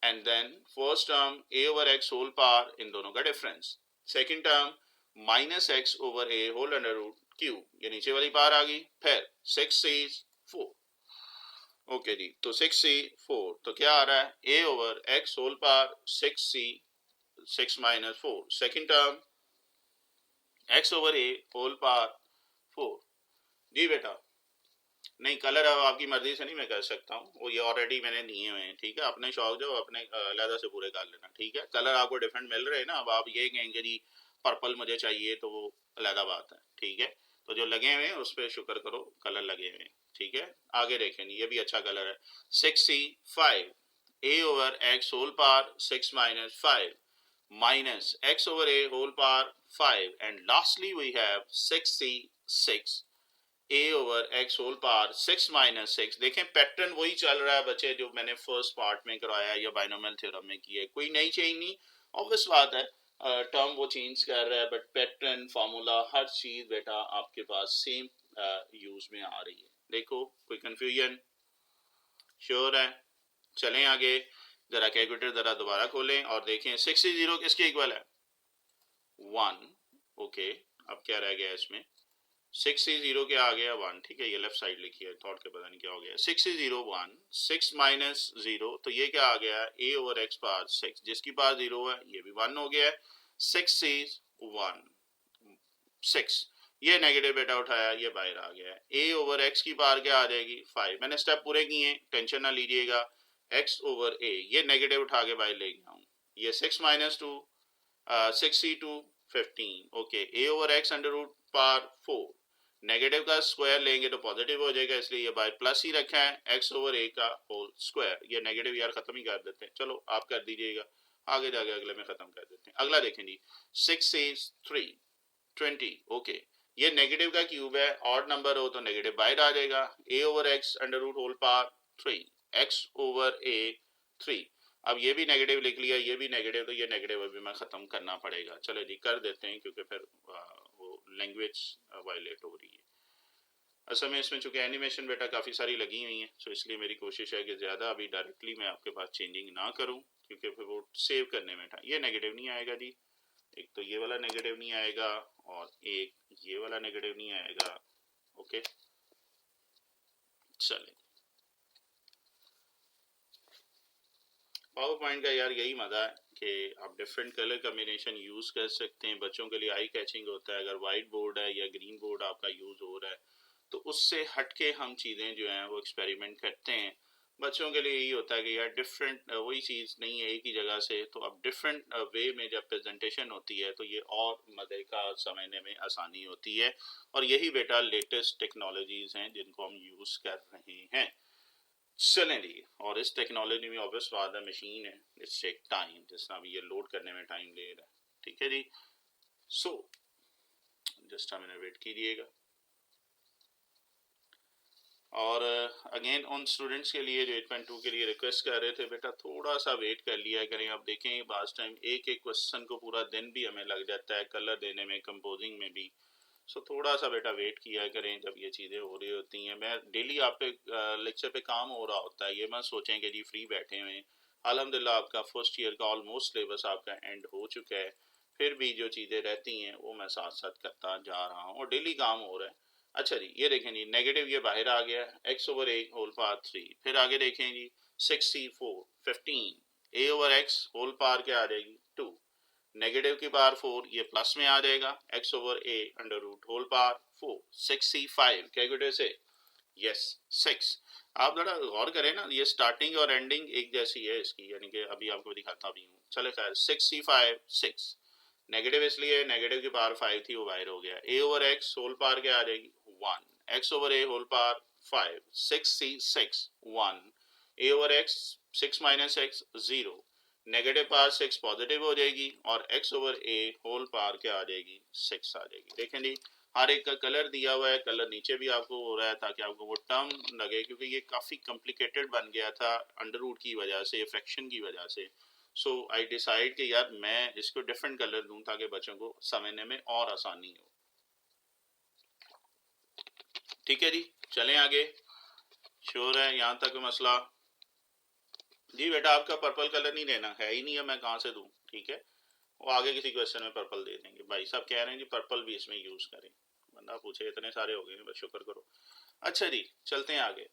and then first term a over x whole power इन दोनों का difference, second term minus X over A whole under root cube, ये नीचे वाली power आ गई, फिर 6c4, okay जी, तो 6c4 तो क्या आ रहा है a over x whole power 6 minus 4, second term x over a whole power 4। जी बेटा नहीं कलर अब आपकी मर्जी से नहीं मैं कर सकता हूँ, वो ये ऑलरेडी मैंने दिए हुए हैं, ठीक है, अपने शौक जो अपने अलहदा से पूरे कर लेना, ठीक है, कलर आपको डिफरेंट मिल रहे हैं ना, अब आप ये कहेंगे जी पर्पल मुझे चाहिए तो वो अलहदा बात है, ठीक है, तो जो लगे हुए हैं उस पर शुक्र करो कलर लगे हुए हैं, ठीक है। आगे देखें ये भी अच्छा कलर है, 6c5 a over x whole power 6 minus 5 minus x over a whole power 5 and lastly we have 6c6 a over x whole power 6 minus 6। देखें पैटर्न वही चल रहा है बच्चे जो मैंने फर्स्ट पार्ट में करवाया या बाइनोमियल थ्योरम में किया है, कोई नई चेंज नहीं, ऑब्वियस बात है टर्म वो चेंज कर रहा है बट पैटर्न फार्मूला हर चीज बेटा आपके पास सेम यूज में आ रही है। देखो कोई कंफ्यूजन, श्योर है? चलें आगे, जरा कैलकुलेटर जरा दोबारा खोलें और देखें 6c0 किसके इक्वल है 1, ओके, अब क्या रह गया इसमें 6c0 क्या आ गया 1, ठीक है, ये लेफ्ट साइड लिखी है, थॉट के पता नहीं क्या हो गया, 6c0 1, 6 माइनस 0 तो ये क्या आ गया a ओवर x पावर 6, जिसकी पावर 0 है ये भी 1 हो गया है, 6c1 6, ये नेगेटिव बेटा उठाया ये बाहर आ गया है, a ओवर x की पावर क्या आ जाएगी 5, मैंने स्टेप पूरे किए हैं टेंशन ना लीजिएगा, x ओवर a ये नेगेटिव उठा के बाहर ले गया हूँ, ये 6 minus 2 6c2 15, okay, a over x under root power 4, negative का स्क्वायर लेंगे तो पॉजिटिव हो जाएगा इसलिए ये बाय प्लस ही रखा है, x ओवर a का होल स्क्वायर, ये नेगेटिव यार खत्म ही कर देते हैं, चलो आप कर दीजिएगा, आगे जाके अगले में खत्म कर देते हैं। अगला देखें जी 6c3 20, ओके, ये नेगेटिव का क्यूब है, ऑड नंबर हो तो नेगेटिव बाहर आ जाएगा, a over x under root whole power 3 x over a 3, अब ये भी नेगेटिव लिख लिया, ये भी नेगेटिव, तो ये नेगेटिव अभी मैं खत्म करना पड़ेगा, चलो जी कर देते हैं क्योंकि फिर वो लैंग्वेज वायलेट हो रही है। असल में इसमें चूंकि एनिमेशन बेटा काफ़ी सारी लगी हुई हैं तो इसलिए मेरी कोशिश है कि ज़्यादा अभी डायरेक्टली मैं आपके पास चेंजिंग ना करूं क्योंकि फिर वो सेव करने में ये नेगेटिव नहीं आएगा जी, एक तो ये वाला नेगेटिव नहीं आएगा और एक ये वाला नेगेटिव नहीं आएगा, ओके चलें। पावर पॉइंट का यार यही मजा है कि आप डिफरेंट कलर कम्बिनेशन यूज कर सकते हैं, बच्चों के लिए आई कैचिंग होता है, अगर वाइट बोर्ड है या ग्रीन बोर्ड आपका यूज हो रहा है तो उससे हटके हम चीज़ें जो हैं वो एक्सपेरिमेंट करते हैं, बच्चों के लिए यही होता है कि यार डिफरेंट वही चीज़ नहीं है एक ही जगह से, तो अब डिफरेंट वे में जब प्रेजेंटेशन होती है तो ये और मज़े का समझने में आसानी होती है, और यही बेटा लेटेस्ट टेक्नोलॉजीज़ हैं जिनको हम यूज़ कर रहे हैं। चलें जी, और इस टेक्नोलॉजी में ऑब्वियस बात है मशीन है, इट्स टेक टाइम, जिस तरह ये लोड करने में टाइम ले रहा है, ठीक है जी, सो जस्ट हमें वेट कीजिएगा। और अगेन उन स्टूडेंट्स के लिए जो 8.2 के लिए रिक्वेस्ट कर रहे थे बेटा थोड़ा सा वेट कर लिया करें, आप देखें बास टाइम एक एक क्वेश्चन को पूरा दिन भी हमें लग जाता है कलर देने में, कंपोजिंग में भी, सो थोड़ा सा बेटा वेट किया करें जब ये चीज़ें हो रही होती हैं। मैं डेली आप पे लेक्चर पे काम हो रहा होता है, ये मत सोचें कि जी फ्री बैठे हुए हैं, अल्हम्दुलिल्लाह आपका फर्स्ट ईयर का ऑलमोस्ट सिलेबस आपका एंड हो चुका है, फिर भी जो चीज़ें रहती हैं वो मैं साथ साथ करता जा रहा हूँ और डेली काम हो रहा है। अच्छा जी ये देखें जी नेगेटिव ये बाहर आ गया x over a whole power 3, फिर आगे देखें जी 6c4 15 a over x whole power क्या आ जाएगी 2, नेगेटिव की पावर 4 ये प्लस में आ जाएगा, x over a under root whole power 4, 6c5 calculator से, यस 6। आप जरा गौर करें ना, ये स्टार्टिंग और एंडिंग एक जैसी है इसकी, यानी कि अभी आपको दिखाता भी हूँ। चले खैर 6c5 6, नेगेटिव इसलिए नेगेटिव की पावर 5 थी वो बाहर हो गया, a over x whole power क्या आ जाएगी 1, x over a whole power 5, 6c6 1, a over x 6 minus x 0, negative power 6 positive हो जाएगी और x over a whole power क्या आ जाएगी 6 आ जाएगी। देखें जी हर एक का कलर दिया हुआ है, कलर नीचे भी आपको हो रहा है ताकि आपको वो टर्म लगे, क्योंकि ये काफ़ी कॉम्प्लिकेटेड बन गया था अंडर रूट की वजह से, फ्रैक्शन की वजह से। सो आई डिसाइड कि यार मैं इसको डिफरेंट कलर दूं ताकि बच्चों को समझने में और आसानी हो। ठीक है जी, चलें आगे। श्योर है यहाँ तक मसला? जी बेटा आपका पर्पल कलर नहीं लेना है ही नहीं है, मैं कहाँ से दूं? ठीक है, वो आगे किसी क्वेश्चन में पर्पल दे देंगे। भाई साहब कह रहे हैं जी पर्पल भी इसमें यूज करें, बंदा पूछे इतने सारे हो गए हैं, बस शुक्र करो। अच्छा जी चलते हैं आगे।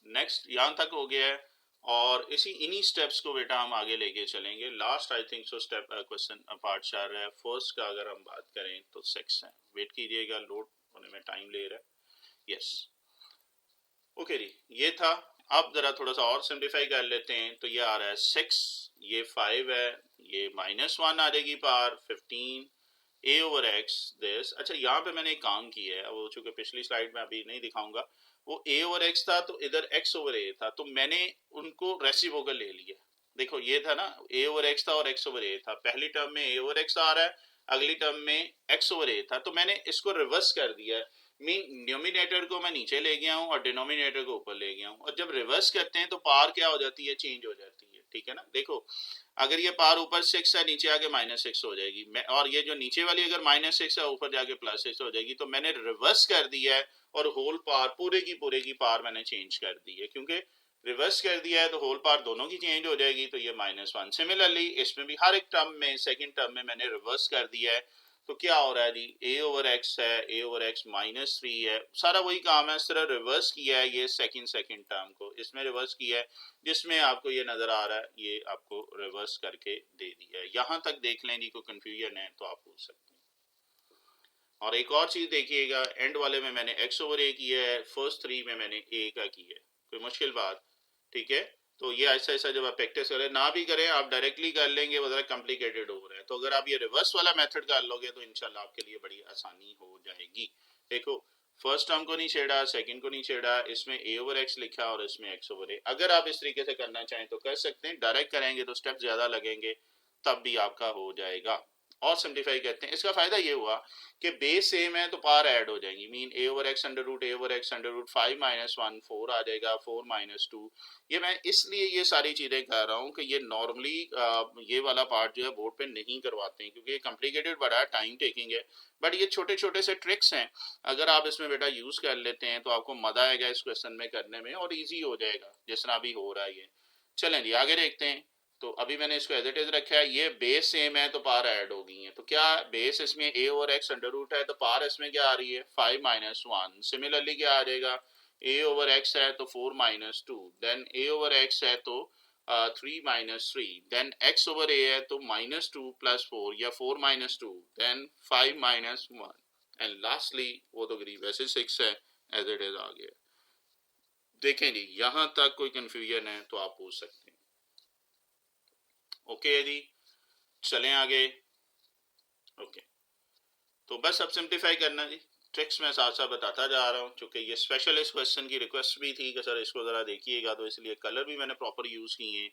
नेक्स्ट यहाँ तक हो गया है और इन्हीं स्टेप्स को बेटा हम आगे लेके चलेंगे। Last I think so step question part चल रहा है। फर्स्ट का अगर हम बात करें तो 6 है, वेट कीजिएगा लोड होने में टाइम ले रहा है। यस ओके जी, ये था। अब जरा थोड़ा सा और सिंप्लीफाई कर लेते हैं। तो ये आ रहा है 6, ये 5 है, ये -1 आ जाएगी power 15 a over x this. अच्छा यहाँ पे मैंने एक काम किया है, वो चूंकि पिछली स्लाइड में अभी नहीं दिखाऊंगा, वो a ओवर x था तो इधर x ओवर a था, तो मैंने उनको रेसिप्रोकल ले लिया। देखो ये था ना a ओवर x था और x ओवर a था, पहली टर्म में a ओवर x आ रहा है, अगली टर्म में x ओवर a था, तो मैंने इसको रिवर्स कर दिया है। मीन न्यूमिनेटर को मैं नीचे ले गया हूँ और डिनोमिनेटर को ऊपर ले गया हूँ, और जब रिवर्स करते हैं तो पावर क्या हो जाती है, चेंज हो जाती है। ठीक है ना, देखो अगर ये पावर ऊपर 6 है नीचे आके -6 हो जाएगी, मैं और ये जो नीचे वाली अगर -6 है ऊपर जाके +6 हो जाएगी, तो मैंने रिवर्स कर दिया है और होल पावर पूरे की पावर मैंने चेंज कर दी है। क्योंकि रिवर्स कर दिया है तो होल पावर दोनों की चेंज हो जाएगी, तो ये -1। सिमिलरली इसमें भी हर एक टर्म में सेकंड टर्म में मैंने रिवर्स कर दिया है, तो क्या हो रहा है जी, a ओवर x है, a ओवर x -3 है, सारा वही काम है, सिर्फ रिवर्स किया है ये सेकंड टर्म को, इसमें रिवर्स किया है, जिसमें आपको ये नजर आ रहा है, ये आपको रिवर्स करके दे दिया है। यहां तक देख लें जी, कोई कंफ्यूजन है तो आप पूछ सकते हैं। और एक और चीज देखिएगा, एंड वाले में मैंने x ओवर a किया है, फर्स्ट 3 में मैंने a का किया है, कोई मुश्किल बात? ठीक है, तो ये ऐसा ऐसा जब आप प्रैक्टिस करें, ना भी करें आप डायरेक्टली कर लेंगे, वो ज़रा कॉम्प्लिकेटेड हो रहा है, तो अगर आप ये रिवर्स वाला मेथड कर लोगे तो इंशाल्लाह आपके लिए बड़ी आसानी हो जाएगी। देखो फर्स्ट टर्म को नहीं छेड़ा, सेकंड को नहीं छेड़ा, इसमें a ओवर x लिखा और इसमें x ओवर a। अगर आप इस तरीके से करना चाहें तो कर सकते हैं, डायरेक्ट करेंगे तो स्टेप ज़्यादा लगेंगे, तब भी आपका हो जाएगा। और सिंप्लीफाई करते हैं, इसका फायदा ये हुआ कि बेस सेम है तो पावर ऐड हो जाएंगी। Mean a over x under root, a over x under root 5 -1 4 आ जाएगा, 4 -2। ये मैं इसलिए ये सारी चीजें कह रहा हूँ कि ये नॉर्मली ये वाला पार्ट जो है बोर्ड पे नहीं करवाते हैं, क्योंकि ये कॉम्प्लिकेटेड बड़ा टाइम टेकिंग है। बट ये छोटे छोटे से ट्रिक्स हैं, अगर आप इसमें बेटा यूज कर लेते हैं तो आपको मजा आएगा इस क्वेश्चन में करने में, और ईजी हो जाएगा जिस तरह अभी हो रहा है ये। चलें जी आगे देखते हैं। तो अभी मैंने इसको एज इट इज रखा है, ये बेस सेम है तो पावर ऐड हो गई है, तो क्या बेस इसमें a over x under root है, तो पावर इसमें क्या आ रही है 5 -1। सिमिलरली क्या आ जाएगा, a ओवर x है तो 4 -2, देन a ओवर x है तो 3 -3, देन x ओवर a है तो -2 + 4 या 4 -2, देन 5 -1, एंड लास्टली वो तो करीब वैसे 6 है, एज इट इज आ गया। देखें जी यहां तक कोई कंफ्यूजन है तो आप पूछ सकते हैं। ओके है जी, चलें आगे। ओके तो बस अब सिंप्लीफाई करना जी, ट्रिक्स मैं साथ साथ बताता जा रहा हूँ, क्योंकि ये स्पेशल इस क्वेश्चन की रिक्वेस्ट भी थी कि सर इसको ज़रा देखिएगा, तो इसलिए कलर भी मैंने प्रॉपर यूज़ किए हैं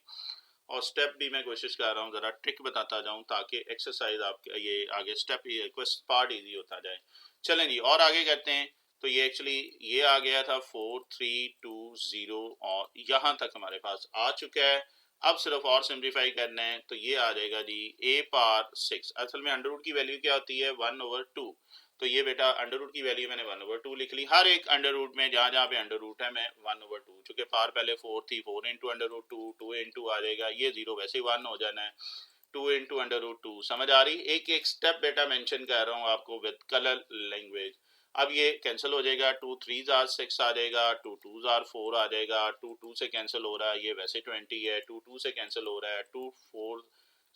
और स्टेप भी मैं कोशिश कर रहा हूँ ज़रा ट्रिक बताता जाऊँ, ताकि एक्सरसाइज आपके ये आगे स्टेप ये क्वेश्चन पार्ट ईजी होता जाए। चलें जी और आगे करते हैं। तो ये एक्चुअली ये आ गया था 4 3 2 0 और यहाँ तक हमारे पास आ चुका है। अब सिर्फ और सिंप्लीफाई करना है, तो ये आ जाएगा जी a पावर 6। असल में अंडर रूट की वैल्यू क्या होती है 1/2, तो ये बेटा अंडर रूट की वैल्यू मैंने 1/2 लिख ली। हर एक अंडर रूट में जहाँ जहाँ पे अंडर रूट है मैं 1/2, चूंकि पावर पहले 4 थी, 4 इंटू अंडर रूट 2, 2 इंटू आ जाएगा, ये 0 वैसे ही 1 हो जाना है, 2 इंटू अंडर रूट 2। समझ आ रही? एक एक स्टेप बेटा मेंशन कर रहा हूँ आपको विद कलर लैंग्वेज। अब ये कैंसिल हो जाएगा, 2 3 आर 6 आ जाएगा, 2 2 आर 4 आ जाएगा, 2 2 से कैंसिल हो रहा है, ये वैसे 20 है, 2 2 से कैंसिल हो रहा है, 2 4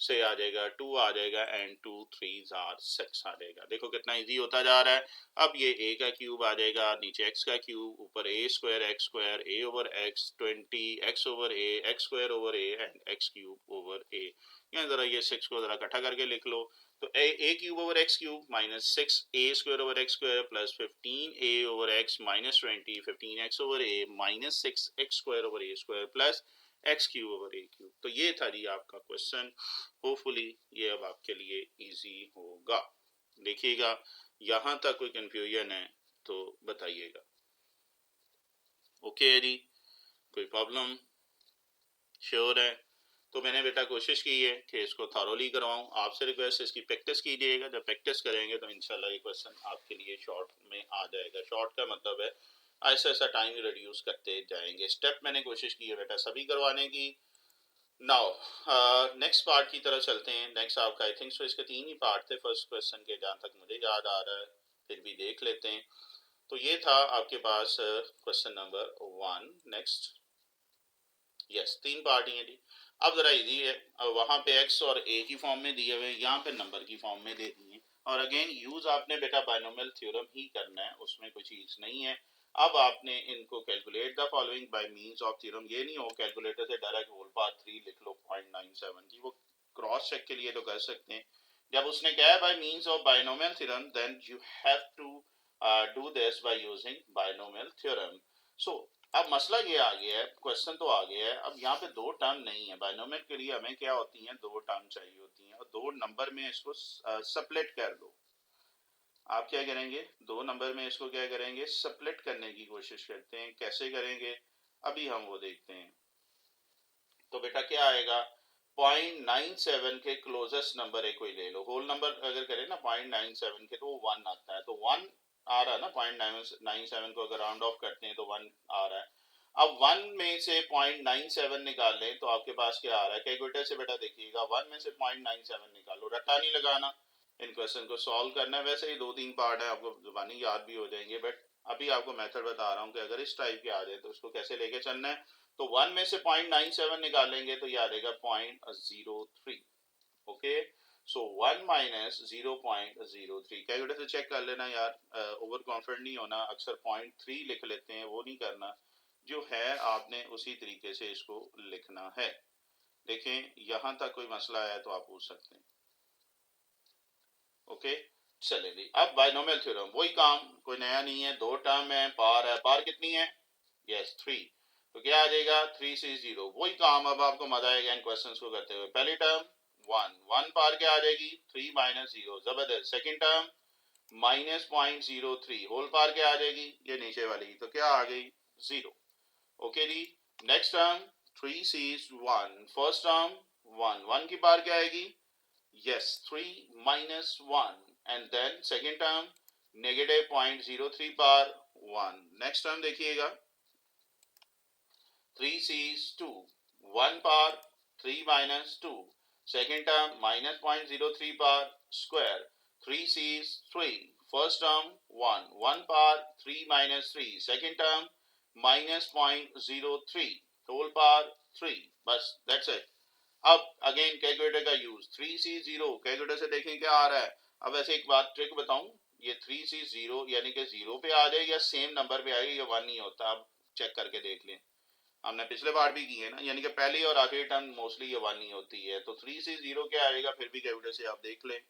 से आ जाएगा 2 आ जाएगा एंड 2 3s आर 6 आ जाएगा। देखो कितना इजी होता जा रहा है। अब ये a का क्यूब आ जाएगा, नीचे x का क्यूब, ऊपर a square x square, a over x 20 x over a x square over a and x cube over a। यहाँ जरा ये 6 को जरा इकट्ठा करके लिख लो, तो a cube over x cube minus 6 a square over x square plus 15 a over x minus 20 15 x over a minus 6 x square over a square plus x cube over a cube. तो ये था जी आपका question. Hopefully ये अब आपके लिए easy होगा। देखिएगा यहाँ तक कोई कंफ्यूजन है तो बताइएगा। ओके है जी, कोई प्रॉब्लम? श्योर है? तो मैंने बेटा कोशिश की है कि इसको थॉरोली करवाऊं। आपसे रिक्वेस्ट इसकी प्रैक्टिस कीजिएगा। जब प्रैक्टिस करेंगे तो इंशाल्लाह ये क्वेश्चन आपके लिए शॉर्ट में आ जाएगा। शॉर्ट का मतलब है ऐसा ऐसा टाइम रिड्यूस करते जाएंगे। स्टेप मैंने कोशिश की है बेटा सभी करवाने की। नाउ नेक्स्ट पार्ट की तरफ चलते हैं। नेक्स्ट आपका आई थिंक सो इसके 3 ही पार्ट थे फर्स्ट क्वेश्चन के, जहाँ तक मुझे याद आ रहा है, फिर भी देख लेते हैं। तो ये था आपके पास question number 1। Next yes 3 part ही है जी। अब जरा इजी है, अब वहां पे x और a की फॉर्म में दिए हुए, यहाँ पे नंबर की फॉर्म में दे दिए। और अगेन यूज आपने बेटा बाइनोमियल थ्योरम ही करना है, उसमें कोई चीज नहीं है। अब आपने इनको calculate the following bye means of theorem. ये नहीं हो कैलकुलेटर से डायरेक्ट होल पावर 3 लिख लो 0.97 की, वो क्रॉस चेक के लिए तो कर सकते हैं। जब उसने कहा है by means of binomial theorem then you have to do this by using binomial theorem. So अब मसला ये आ गया है, क्वेश्चन तो आ गया है। अब यहाँ पे दो टर्म नहीं है। बाइनोमियल के लिए हमें क्या होती है, दो टर्म चाहिए होती हैं, और दो नंबर में इसको सप्लिट कर दो। आप क्या करेंगे, दो नंबर में इसको क्या करेंगे, सप्लिट करने की कोशिश करते हैं। कैसे करेंगे अभी हम वो देखते हैं। तो बेटा क्या आएगा, 0.97 के क्लोजेस्ट नंबर एक कोई ले लो। होल नंबर अगर करें ना 0.97 के तो वो 1 आता है, तो 1 आ रहा है ना। 0.97 को अगर राउंड ऑफ करते हैं तो 1 आ रहा है। अब 1 में से 0.97 निकाल लें तो आपके पास क्या आ रहा है। कैलकुलेटर से बेटा देखिएगा 1 में से 0.97 निकालो, रट्टा नहीं लगाना, इन क्वेश्चन को सॉल्व करना है। वैसे ही 2-3 पार्ट है, आपको जुबानी याद भी हो जाएंगे, बट अभी आपको मेथड बता रहा हूँ कि अगर इस टाइप के आ जाए तो उसको कैसे लेके चलना है। तो 1 में से 0.97 निकालेंगे तो ये आ जाएगा 0.03। ओके, सो 1 माइनस 0.03। कैलकुलेटर से चेक कर लेना यार, ओवर कॉन्फिडेंट नहीं होना। अक्सर 0.3 लिख लेते हैं, वो नहीं करना। जो है आपने उसी तरीके से इसको लिखना है। देखें यहां तक कोई मसला है तो आप पूछ सकते हैं। ओके चलेगी। अब बाइनोमियल थ्योरम वही काम, कोई नया नहीं है। दो टर्म है, पार है, पार कितनी है, यस 3। तो क्या आ जाएगा 3 से 0, वही काम। अब आपको मजा आएगा इन क्वेश्चंस को करते हुए। पहली टर्म 1 पार क्या आ जाएगी 3 माइनस 0, जबरदस्त। सेकंड टर्म माइनस 0.03, होल पार क्या आ जाएगी, ये नीचे वाली, तो क्या आ गई 0। ओके जी, नेक्स्ट टर्म 3 से 1, फर्स्ट टर्म 1 की पार क्या आएगी, yes 3 minus 1, and then second term negative 0.03 power 1। next term देखिएगा 3 sees 2, 1 power 3 minus 2, second term minus 0.03 power square, 3 sees 3, first term 1 power 3 minus 3, second term minus 0.03 whole power 3, बस that's it। अब again calculator का use, 3C0 calculator से देखें क्या आ रहा है। अब ऐसे एक बात ट्रिक बताऊं, ये 3C0 यानी कि 0 पे आ जाए या सेम नंबर पे आएगा, या 1 नहीं होता। आप चेक करके देख लें, हमने पिछले बार भी किए ना, यानी कि पहली और आखिरी टर्म मोस्टली ये 1 नहीं होती है। तो 3C0 क्या आएगा, फिर भी कैलकुलेटर से आप देख लें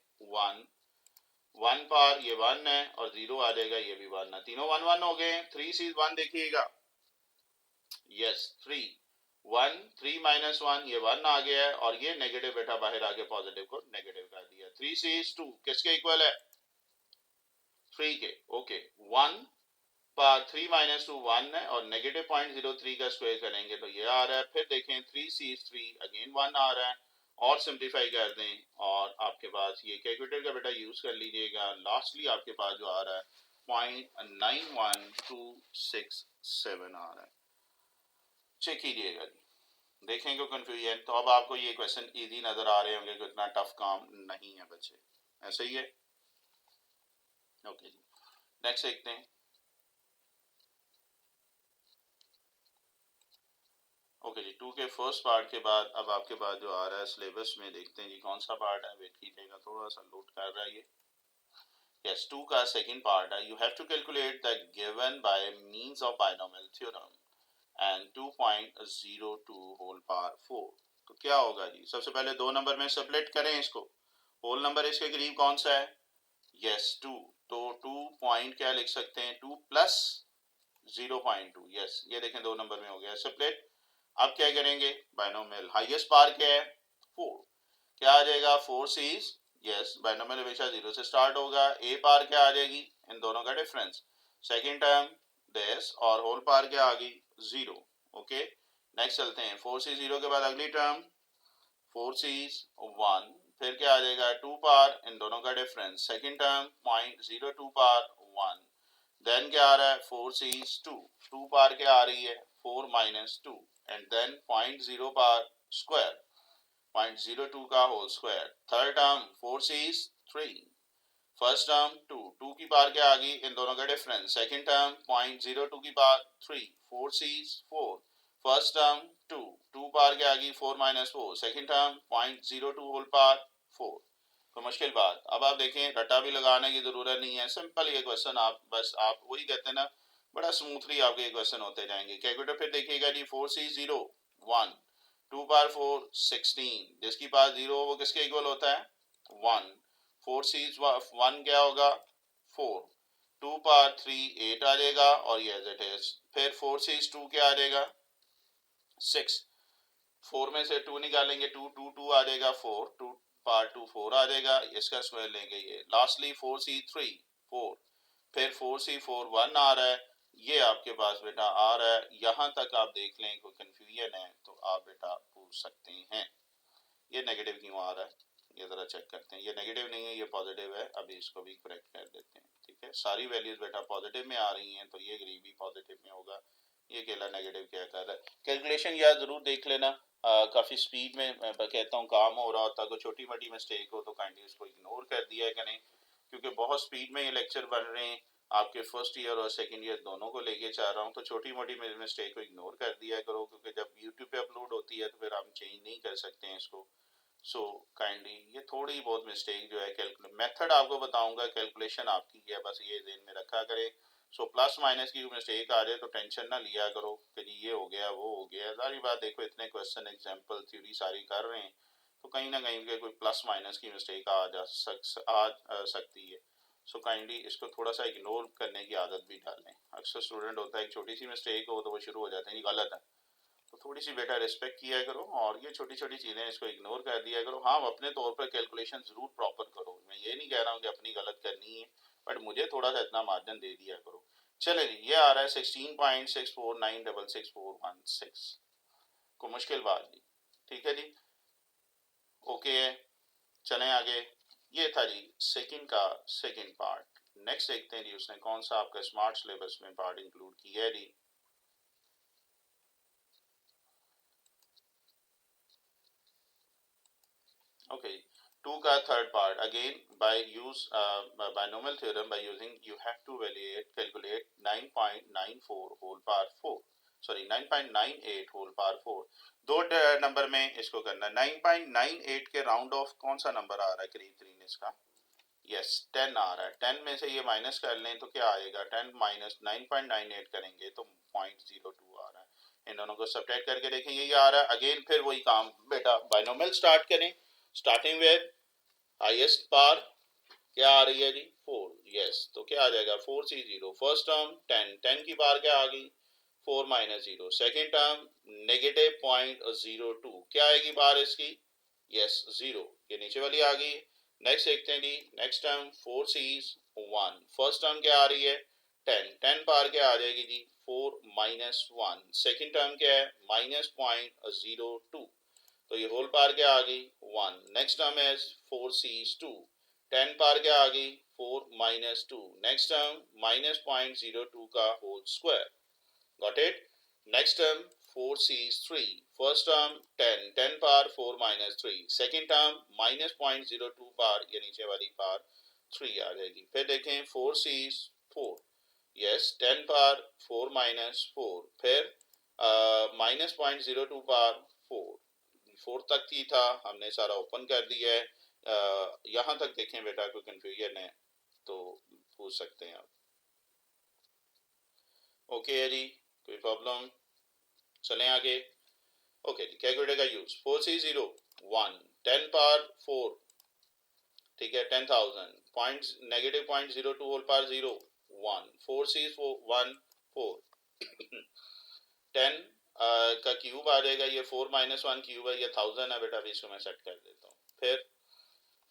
1 पार ये 1 है और 0 आ जाएगा, ये भी 1 है, तीनों 1 हो गए। 3C1 देखिएगा, यस 3 माइनस 1, ये 1 आ गया है, और ये नेगेटिव बेटा बाहर आके पॉजिटिव को नेगेटिव कर दिया। 3 से 2 किसके इक्वल है, 3 के। ओके 1 पर 3 माइनस 2 1 है, और नेगेटिव 0.03 का स्क्वायर करेंगे तो ये आ रहा है। फिर देखें 3 से 3 अगेन 1 आ रहा है, और सिंप्लीफाई कर दें और आपके पास ये कैलकुलेटर का बेटा यूज कर लीजिएगा। लास्टली आपके पास जो आ रहा है 0.91267 आ रहा है। चेक कीजिएगा जी, देखेंगे कंफ्यूजन। तो अब आपको ये क्वेश्चन इजी नजर आ रहे होंगे कि इतना टफ काम नहीं है बच्चे, ऐसे ही है। ओके जी, नेक्स्ट देखते हैं। ओके जी, 2 के फर्स्ट पार्ट के बाद अब आपके पास जो आ रहा है सिलेबस में, देखते हैं जी कौन सा पार्ट है। वेट कीजिएगा, थोड़ा सा लोड कर रहा है ये। यस, 2 का सेकंड पार्ट है। You have to calculate the given by means of binomial theorem and 2.02 whole power 4। तो क्या होगा जी, सबसे पहले दो नंबर में स्प्लिट करें इसको। होल नंबर इसके करीब कौन सा है? यस, 2। तो 2 पॉइंट क्या लिख सकते हैं, 2 प्लस 0.2। यस, ये देखें दो नंबर में हो गया स्प्लिट। अब क्या करेंगे, बायनोमियल हाईएस्ट पार क्या है, 4। क्या आ जाएगा, 4 सीज। यस, बायनोमियल हमेशा 0 से स्टार्ट होगा। ए पार क्या आ जाएगी, इन दोनों का डिफरेंस। सेकंड टर्म दिस, और होल पार क्या आ गई, 0। ओके, नेक्स्ट चलते हैं। 4 सी 0 के बाद अगली टर्म 4 सीज 1। फिर क्या आ जाएगा, 2 पार, इन दोनों का डिफरेंस। सेकंड टर्म 0.02 पार 1। देन क्या आ रहा है, 4 सीज 2। 2 पार क्या आ रही है, 4 माइनस 2। एंड देन 0.0 पार स्क्वायर, 0.02 का whole square. Third term 4 Cs 3। First term 2, 2 की पार क्या आ गई, इन दोनों का डिफरेंस। सेकंड टर्म 0.02 की पार 3, 4 सीज 4। फर्स्ट टर्म 2, 2 पार क्या आ गई, 4 माइनस 4। सेकंड टर्म 0.02 होल पार 4। तो मुश्किल बात, अब आप देखें, रट्टा भी लगाने की जरूरत नहीं है, सिंपल ये क्वेश्चन आप बस, आप वही कहते हैं ना, बड़ा स्मूथली आपके क्वेश्चन होते जाएंगे। कैलकुलेटर फिर देखिएगा जी, 4 सी 0 1, 2 पार 4 16, जिसकी पास 0 वो किसके इक्वल होता है, 1। 4 सीज 1 क्या होगा, 4। 2 पार 3 8 आ जाएगा, और ये एज इट इज। फिर 4 सीज 2 क्या आ जाएगा, 6। 4 में से 2 निकालेंगे, 2 2 2 आ जाएगा, 4 2 पार 2 4 आ जाएगा, इसका स्क्वायर लेंगे ये। लास्टली 4 सी 3 4। फिर 4 सी 4 1 आ रहा है, ये आपके पास बेटा आ रहा है। यहां तक आप देख लें, कोई कंफ्यूजन है तो आप बेटा पूछ सकते हैं। ये नेगेटिव क्यों आ रहा है, ये जरा चेक करते हैं। ये नेगेटिव नहीं है, ये पॉजिटिव है। अभी इसको भी करेक्ट कर देते हैं, ठीक है। सारी वैल्यूज बेटा पॉजिटिव में आ रही हैं, तो ये गरीब भी पॉजिटिव में होगा। ये केला नेगेटिव क्या कर रहा है। कैलकुलेशन यार जरूर देख लेना। काफ़ी स्पीड में मैं कहता हूँ काम हो रहा होता, कोई छोटी मोटी मिस्टेक हो तो काइंडली उसको इग्नोर कर दिया करें, क्योंकि बहुत स्पीड में ये लेक्चर बन रहे हैं। आपके फर्स्ट ईयर और सेकंड ईयर दोनों को लेके चाह रहा हूँ, तो छोटी मोटी मिस्टेक को इग्नोर कर दिया करो, क्योंकि जब यूट्यूब पे अपलोड होती है तो फिर आप चेंज नहीं कर सकते हैं इसको। सो काइंडली ये थोड़ी बहुत मिस्टेक जो है, कैलकुलेट मेथड आपको बताऊंगा, कैलकुलेशन आपकी है, बस ये ध्यान में रखा करें। सो प्लस माइनस की मिस्टेक आ जाए तो टेंशन ना लिया करो कि जी ये हो गया वो हो गया। सारी बात देखो, इतने क्वेश्चन एग्जांपल थ्योरी सारी कर रहे हैं, तो कहीं ना कहीं के कोई प्लस माइनस की मिस्टेक आ सकती है। सो काइंडली इसको थोड़ा सा इग्नोर करने की आदत भी डालें। अक्सर स्टूडेंट होता है, एक छोटी सी मिस्टेक हो तो वो शुरू हो जाते हैं ये गलत है, तो थोड़ी सी बेटा रिस्पेक्ट किया करो, और ये छोटी छोटी चीज़ें इसको इग्नोर कर दिया करो। हाँ, अपने तौर पर कैलकुलेशन ज़रूर प्रॉपर करो, मैं ये नहीं कह रहा हूँ कि अपनी गलत करनी है, बट मुझे थोड़ा सा इतना मार्जिन दे दिया करो। चले जी, ये आ रहा है 16.64964116। को मुश्किल बात नहीं, ठीक है जी, ओके है। चलें आगे। ये था जी सेकंड का सेकंड पार्ट। नेक्स्ट देखते हैं जी, उसने कौन सा आपका स्मार्ट सिलेबस में पार्ट इंक्लूड किया है जी। Okay, 2 का third part again by use binomial theorem by using you have to calculate 9.94 whole power 4, sorry 9.98 whole power 4। दो नंबर में इसको करना है। 9.98 के राउंड ऑफ कौन सा नंबर आ रहा है करीब करीब इसका, यस 10 आ रहा है। 10 में से ये माइनस कर लें तो क्या आएगा, 10 माइनस 9.98 करेंगे तो 0.02 आ रहा है। इन दोनों को सब्ट्रैक्ट करके देखेंगे, ये आ रहा है। अगेन फिर वही काम बेटा, बाइनोमियल स्टार्ट करें, स्टार्टिंग विद हाईएस्ट पार क्या आ रही है जी, 4। यस, तो क्या आ जाएगा, 4 सी 0। फर्स्ट टर्म 10, 10 की पार क्या आ गई, 4 माइनस 0। सेकेंड टर्म नेगेटिव 0.02, क्या आएगी पार इसकी, यस 0, ये नीचे वाली आ गई। नेक्स्ट देखते हैं जी, next term 4 C's 1। First term क्या आ रही है, 10, 10 पार क्या आ जाएगी जी, 4 माइनस 1। सेकेंड टर्म क्या है, -0.02, तो ये होल पार क्या आ गई, 1। नेक्स्ट टर्म है 4 सीज 2। 10 पार क्या आ गई, 4 माइनस 2। नेक्स्ट टर्म -0.02 का whole square, got it. Next term 4 Cs 3। First term 10, 10 पार 4 माइनस 3। सेकेंड टर्म -0.02 पार, ये नीचे वाली पार 3 आ जाएगी। फिर देखें 4 सीज 4, यस 10 पार 4 माइनस 4। फिर -0.02 पावर 4 तक ही था, हमने सारा ओपन कर दिया है। यहाँ तक देखें बेटा, कोई कंफ्यूजन है तो पूछ सकते हैं आप। ओके है जी, कोई प्रॉब्लम? चलें आगे। ओके जी, कैलकुलेटर का यूज 4C0 1 10 पावर 4, ठीक है, 10,000 पॉइंट -0.02 होल पावर 0 1 4C 1 4 10 का क्यूब आ जाएगा, ये 4 - 1 क्यूब है, ये 1000 है बेटा, अभी इसको मैं सेट कर देता हूँ। फिर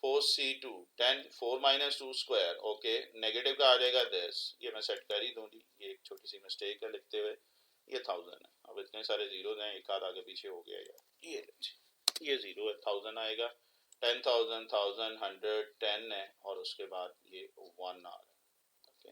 4C2 10 4 - 2 स्क्वायर, ओके, नेगेटिव का आ जाएगा दिस, ये मैं सेट कर ही दूंगी, ये एक छोटी सी मिस्टेक है लिखते हुए, ये 1000 है। अब इतने सारे जीरो हैं, एक आध आगे पीछे हो गया यार, ये जीरो है, 1000 आएगा, 10,000 1000 100 10 है, और उसके बाद ये 1 आ रहा है। ओके,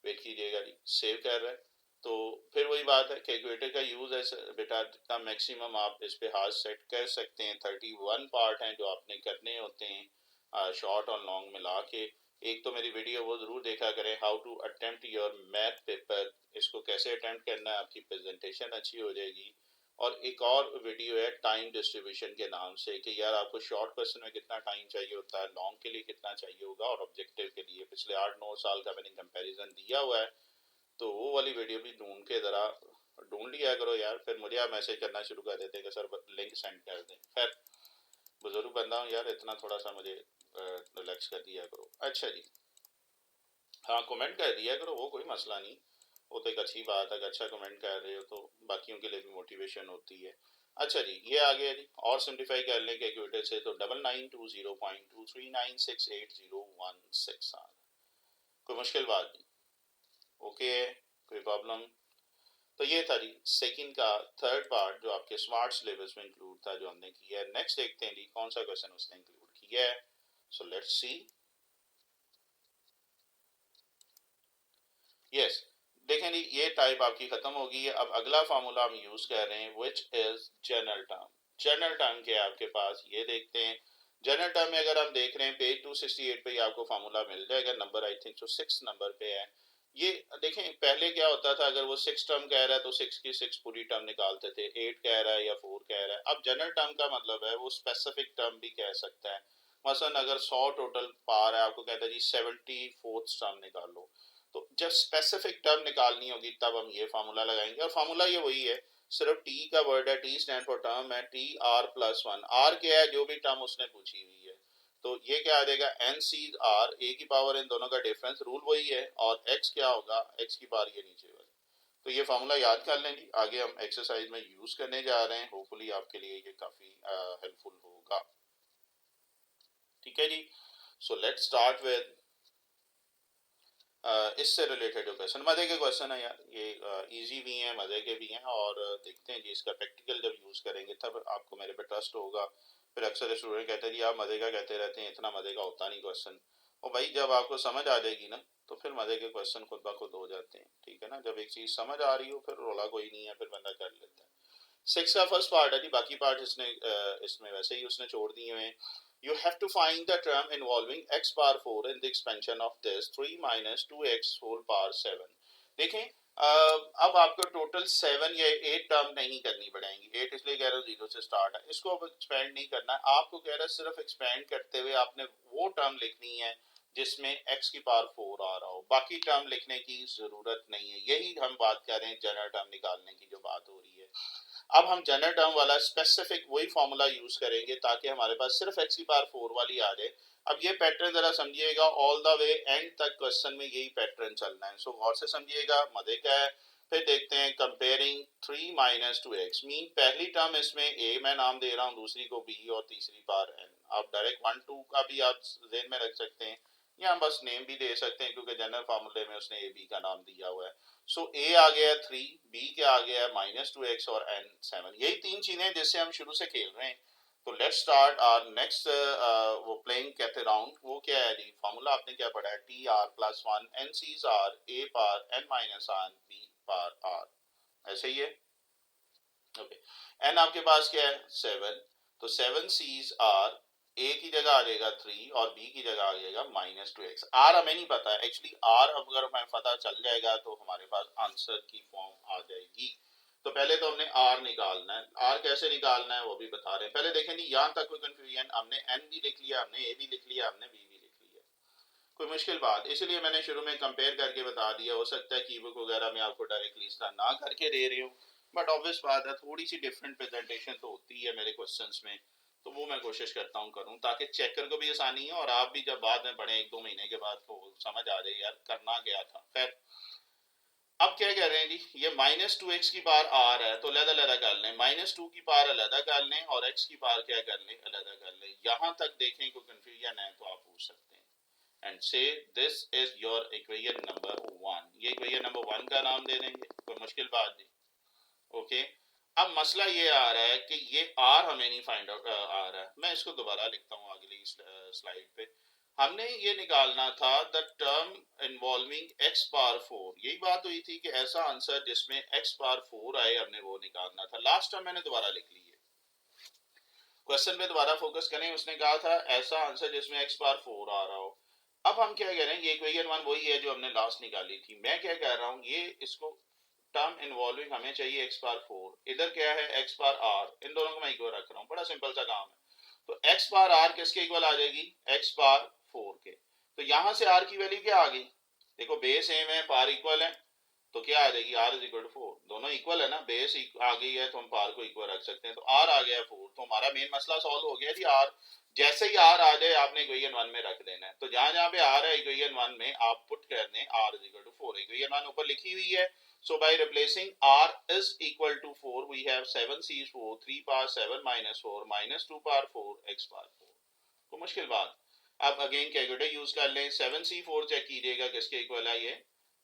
वेट कीजिएगा जी, सेव कर रहा है। तो फिर वही बात है, कैलकुलेटर का यूज है बेटा, जितना मैक्सिमम आप इस पे हाथ सेट कर सकते हैं। 31 पार्ट हैं जो आपने करने होते हैं शॉर्ट और लॉन्ग मिला के। एक तो मेरी वीडियो वो जरूर देखा करें, how to attempt your math paper, इसको कैसे अटेम्प्ट करना है, आपकी प्रेजेंटेशन अच्छी हो जाएगी। और एक और वीडियो है टाइम डिस्ट्रीब्यूशन के नाम से, कि यार आपको शॉर्ट क्वेश्चन में कितना टाइम चाहिए होता है, लॉन्ग के लिए कितना चाहिए होगा, और ऑब्जेक्टिव के लिए पिछले 8-9 साल का मैंने कंपैरिजन दिया हुआ है। तो वो वाली वीडियो भी ढूंढ के ज़रा ढूंढ लिया करो यार, फिर मुझे आप मैसेज करना शुरू कर देते हैं कि सर लिंक सेंड कर दें। खैर, बुजुर्ग बंदा हूँ यार, इतना थोड़ा सा मुझे रिलैक्स कर दिया करो। अच्छा जी, हाँ कमेंट कर दिया करो, वो कोई मसला नहीं, वो तो एक अच्छी बात है कि अच्छा कमेंट कर रहे हो तो बाकियों के लिए भी मोटिवेशन होती है। अच्छा जी, ये आ गया जी, और सिंप्लीफाई कर लें कैलकुलेटर से तो 9920.2396801 आ, कोई मुश्किल बात नहीं, ओके है, कोई प्रॉब्लम? तो ये था जी सेकंड का थर्ड पार्ट जो आपके स्मार्ट सिलेबस में इंक्लूड था, जो हमने किया है। नेक्स्ट देखते हैं जी कौन सा क्वेश्चन उसने इंक्लूड किया है। So let's C. यस, देखें जी ये टाइप आपकी खत्म होगी है। अब अगला फार्मूला हम यूज कर रहे हैं which is general term. General term के आपके पास ये देखते हैं। जनरल टर्म में अगर हम देख रहे हैं पेज 268 पे ही आपको फार्मूला मिल जाएगा, नंबर आई थिंक जो 6 नंबर पे है। ये देखें पहले क्या होता था, अगर वो 6 टर्म कह रहा है तो 6 की 6 पूरी टर्म निकालते थे, 8 कह रहा है या 4 कह रहा है। अब जनरल टर्म का मतलब है वो स्पेसिफिक टर्म भी कह सकता है। मसलन अगर 100 टोटल पार है, आपको कहता है जी 74th टर्म निकाल लो। तो जब स्पेसिफिक टर्म निकालनी होगी तब हम ये फार्मूला लगाएंगे, और फार्मूला ये वही है, सिर्फ टी का वर्ड है, टी स्टैंड फॉर टर्म है, टी आर प्लस 1। आर क्या है, जो भी टर्म उसने पूछी हुई है। तो ये क्या आ जाएगा, एन सी आर, ए की पावर इन दोनों का डिफरेंस, रूल वही है, और एक्स क्या होगा, एक्स की पावर ये नीचे वाली। तो ये फार्मूला याद कर लें जी, आगे हम एक्सरसाइज में यूज करने जा रहे हैं, होपफुली आपके लिए ये काफी हेल्पफुल होगा। ठीक है जी, सो लेट्स स्टार्ट विद इससे रिलेटेड जो क्वेश्चन, मजे के क्वेश्चन है यार, ये इजी भी हैं, मजे के भी हैं, और देखते हैं जी इसका प्रैक्टिकल जब यूज करेंगे तब आपको मेरे पे ट्रस्ट होगा। फिर अक्सर स्टूडेंट कहते हैं जी आप मजे का कहते रहते हैं, इतना मजे का होता नहीं क्वेश्चन। और भाई जब आपको समझ आ जाएगी ना तो फिर मजे के क्वेश्चन खुद ब खुद हो जाते हैं, ठीक है ना। जब एक चीज समझ आ रही हो फिर रोला कोई नहीं है, फिर बंदा कर लेता है। 6 का फर्स्ट पार्ट है जी, बाकी पार्ट इसमें वैसे ही उसने छोड़ दिए हैं। You have to find the term involving x power 4 in the expansion of this 3 minus 2x whole power 7। देखें अब आपको टोटल 7 या 8 टर्म नहीं करनी पड़ेंगी। 8 इसलिए कह रहा हूँ 0 से स्टार्ट है, इसको अब एक्सपेंड नहीं करना है आपको, कह रहा है सिर्फ एक्सपेंड करते हुए आपने वो टर्म लिखनी है जिसमें x की पावर 4 आ रहा हो, बाकी टर्म लिखने की जरूरत नहीं है। यही हम बात कर रहे हैं जनरल टर्म निकालने की जो बात हो रही है। अब हम जनरल टर्म वाला स्पेसिफिक वही फॉर्मूला यूज करेंगे ताकि हमारे पास सिर्फ x की पावर 4 वाली आ जाए। अब ये पैटर्न जरा समझिएगा, ऑल द वे एंड तक क्वेश्चन में यही पैटर्न चलना है, सो गौर से समझिएगा, मजे का है। फिर देखते हैं कंपेयरिंग 3 माइनस 2x, मीन पहली टर्म इसमें a मैं नाम दे रहा हूँ, दूसरी को b और तीसरी पावर n। आप डायरेक्ट 1 2 का भी आप जेन में रख सकते हैं, या हम बस नेम भी दे सकते हैं क्योंकि जनरल फार्मूले में उसने a b का नाम दिया हुआ है। सो ए आ गया 3, बी क्या आ गया -2x और n 7। यही तीन चीजें जिससे हम शुरू से खेल रहे हैं। तो लेट्स स्टार्ट आवर नेक्स्ट वो प्लेइंग कहते राउंड। वो क्या है जी, फार्मूला आपने क्या पढ़ा है, T R plus 1 N Cs R A पार n माइनस आर बी पार आर, ऐसे ही है। ओके, एन आपके पास क्या है 7, तो 7 सीज आर, ए की जगह आ जाएगा 3 और बी की जगह आ जाएगा -2x। आर हमें नहीं पता एक्चुअली, आर अगर हमें पता चल जाएगा तो हमारे पास आंसर की फॉर्म आ जाएगी। तो पहले तो हमने आर निकालना है, आर कैसे निकालना है वो भी बता रहे हैं। पहले देखें नहीं, यहाँ तक कोई कंफ्यूजन, हमने एन भी लिख लिया, हमने ए भी लिख लिया, हमने बी भी लिख लिया, कोई मुश्किल बात, इसलिए मैंने शुरू में कंपेयर करके बता दिया। हो सकता है की बुक वगैरह में आपको डायरेक्टली इस तरह ना करके दे रहे हो, बट ऑब्वियस बात है थोड़ी सी डिफरेंट प्रेजेंटेशन तो होती है मेरे क्वेश्चंस में, तो वो मैं कोशिश करता हूँ करूँ ताकि चेकर को भी आसानी है और आप भी जब बाद में पढ़े 1-2 महीने के बाद तो समझ आ जाए यार करना क्या था। खैर अब क्या कह रहे हैं जी, ये -2x की पावर आर है तो अलग कर लें, -2 की पावर अलग कर लें और x की पावर क्या कर लें, अलग कर लें। यहां तक देखें कोई कंफ्यूजन है तो आप पूछ सकते हैं एंड से this is your equation number 1। ये इक्वेशन नंबर 1 का नाम दे देंगे, कोई मुश्किल बात नहीं। ओके, अब मसला ये आ रहा है कि ये आर हमें नहीं फाइंड आउट आ रहा है। मैं इसको दोबारा लिखता हूँ अगली स्लाइड पे। हमने ये निकालना था the term involving x power 4, यही बात हुई थी कि ऐसा आंसर जिसमें x पावर 4 आए, हमने वो निकालना था। लास्ट टाइम मैंने दोबारा लिख ली है, क्वेश्चन पे दोबारा फोकस करें। उसने कहा था ऐसा आंसर जिसमें x पावर 4 आ रहा हो। अब हम क्या कह रहे हैं, ये इक्वेशन 1 वही है जो हमने लास्ट निकाली थी। मैं क्या कह रहा हूँ, ये इसको टर्म इन्वॉल्विंग हमें चाहिए x पावर 4, इधर क्या है x पावर r, इन दोनों को मैं इक्वल रख रहा हूँ, बड़ा सिंपल सा काम है। तो x पावर r किसके इक्वल आ जाएगी, x पावर 4 के। तो यहां से r की वैल्यू क्या आ गई, देखो बेस सेम है, पावर इक्वल है, तो क्या आ जाएगी r इज इक्वल टू 4, दोनों इक्वल है ना, बेस आ गई है तो हम पावर को इक्वल रख सकते हैं, तो r आ गया 4। तो हमारा मेन मसला सॉल्व हो गया जी। r जैसे ही r आ जाए आपने इक्वेशन 1 में रख देना है, तो जहां जहां पे r है इक्वेशन 1 में आप पुट कर दें r is equal to 4। Equation 1 ऊपर लिखी हुई है, so by replacing r is equal to 4 we have 7c is 4, 3 power 7 minus 4 minus 2 power 4 x power 4। तो मुश्किल बात, अब अगेन कैलकुलेटर यूज कर लें। 7c4 चेक कीजिएगा किसके इक्वल है, ये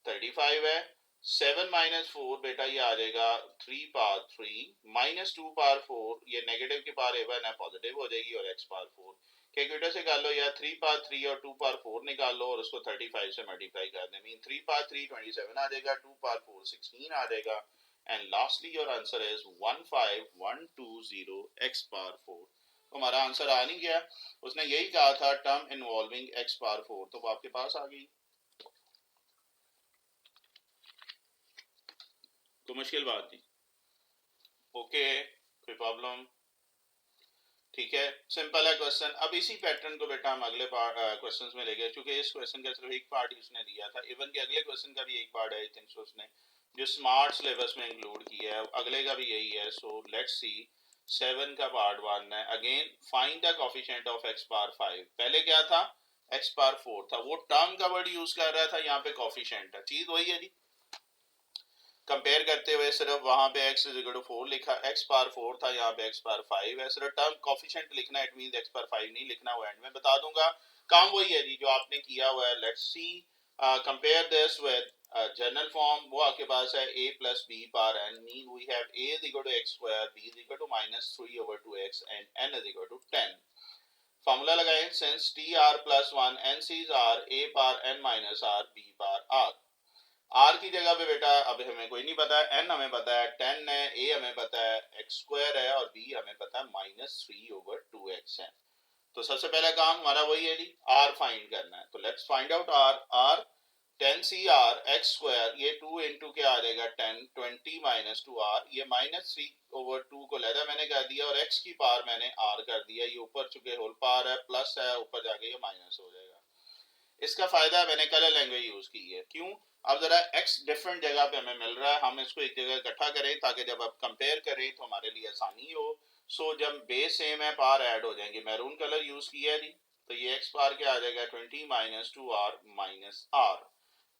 35 है। 7 माइनस 4 बेटा ये आ जाएगा 3 पावर 3 माइनस 2 पावर 4, ये नेगेटिव की पावर एवन है, पॉजिटिव हो जाएगी, और x पावर 4 कैलकुलेटर से कर लो यार, 3 पावर 3 और 2 पावर 4 निकाल लो और उसको 35 से मल्टीप्लाई कर दें, मीन 3 पावर 3 27 आ जाएगा, 2 पावर 4 16 आ जाएगा, and lastly your answer is 15120 x power 4। तो हमारा आंसर आ नहीं गया, उसने यही कहा था टर्म इन्वॉल्विंग x पावर 4, तो वो आपके पास आ गई, तो मुश्किल बात नहीं। ओके, कोई प्रॉब्लम, ठीक है, सिंपल है क्वेश्चन। अब इसी पैटर्न को बेटा हम अगले क्वेश्चंस में ले गए, क्योंकि इस क्वेश्चन का सिर्फ एक पार्ट ही उसने दिया था, इवन के अगले क्वेश्चन का भी एक पार्ट है आई थिंक सो उसने जो स्मार्ट सिलेबस में इंक्लूड किया है, अगले का भी यही है। सो लेट्स सी 7 का पार्ट 1 है, again find the coefficient of x power 5। पहले क्या था, x पावर 4 था, वो टर्म का वर्ड यूज कर रहा था, यहाँ पे कोएफिशिएंट है, चीज वही है जी। कंपेयर करते हुए सिर्फ वहां पे x इज इक्वल टू 4 लिखा, x पावर 4 था, यहाँ पे x पावर 5 है, सिर्फ टर्म कोएफिशिएंट लिखना है, इट मींस x पावर 5 नहीं लिखना, वो एंड में बता दूंगा। काम वही है जी जो आपने किया हुआ है। Let's see compare this with general form, वो आपके पास है a plus B power n, mean we have a is equal to x square, b is equal to minus 3 over 2x and n is equal to 10। Formula लगाएं, since t r प्लस 1 n c's r a power n minus r b power r। R की जगह पे बेटा अब हमें कोई नहीं पता है, एन हमें पता है 10 है, ए हमें पता है एक्स स्क्वायर है, और बी हमें पता है -3 ओवर 2x है। तो सबसे पहला काम हमारा वही है जी, आर फाइंड करना है। तो let's find out R. R 10cr X square, ये 2 इंटू क्या आ जाएगा 10, 20 माइनस 2r, ये -3 ओवर 2 को लहदा मैंने कर दिया और x की पावर मैंने r कर दिया, ये ऊपर चुके होल पावर है, प्लस है, ऊपर जाके ये माइनस हो जाएगा। इसका फायदा मैंने कलर लैंग्वेज यूज की है, क्यों, अब जरा x डिफरेंट जगह पे हमें मिल रहा है, हम इसको एक जगह इकट्ठा करें ताकि जब आप कंपेयर करें तो हमारे लिए आसानी हो। सो जब बेस सेम है पावर ऐड हो जाएंगे, मैरून कलर यूज किया है जी, तो ये x पावर क्या आ जाएगा 20 माइनस 2r माइनस r।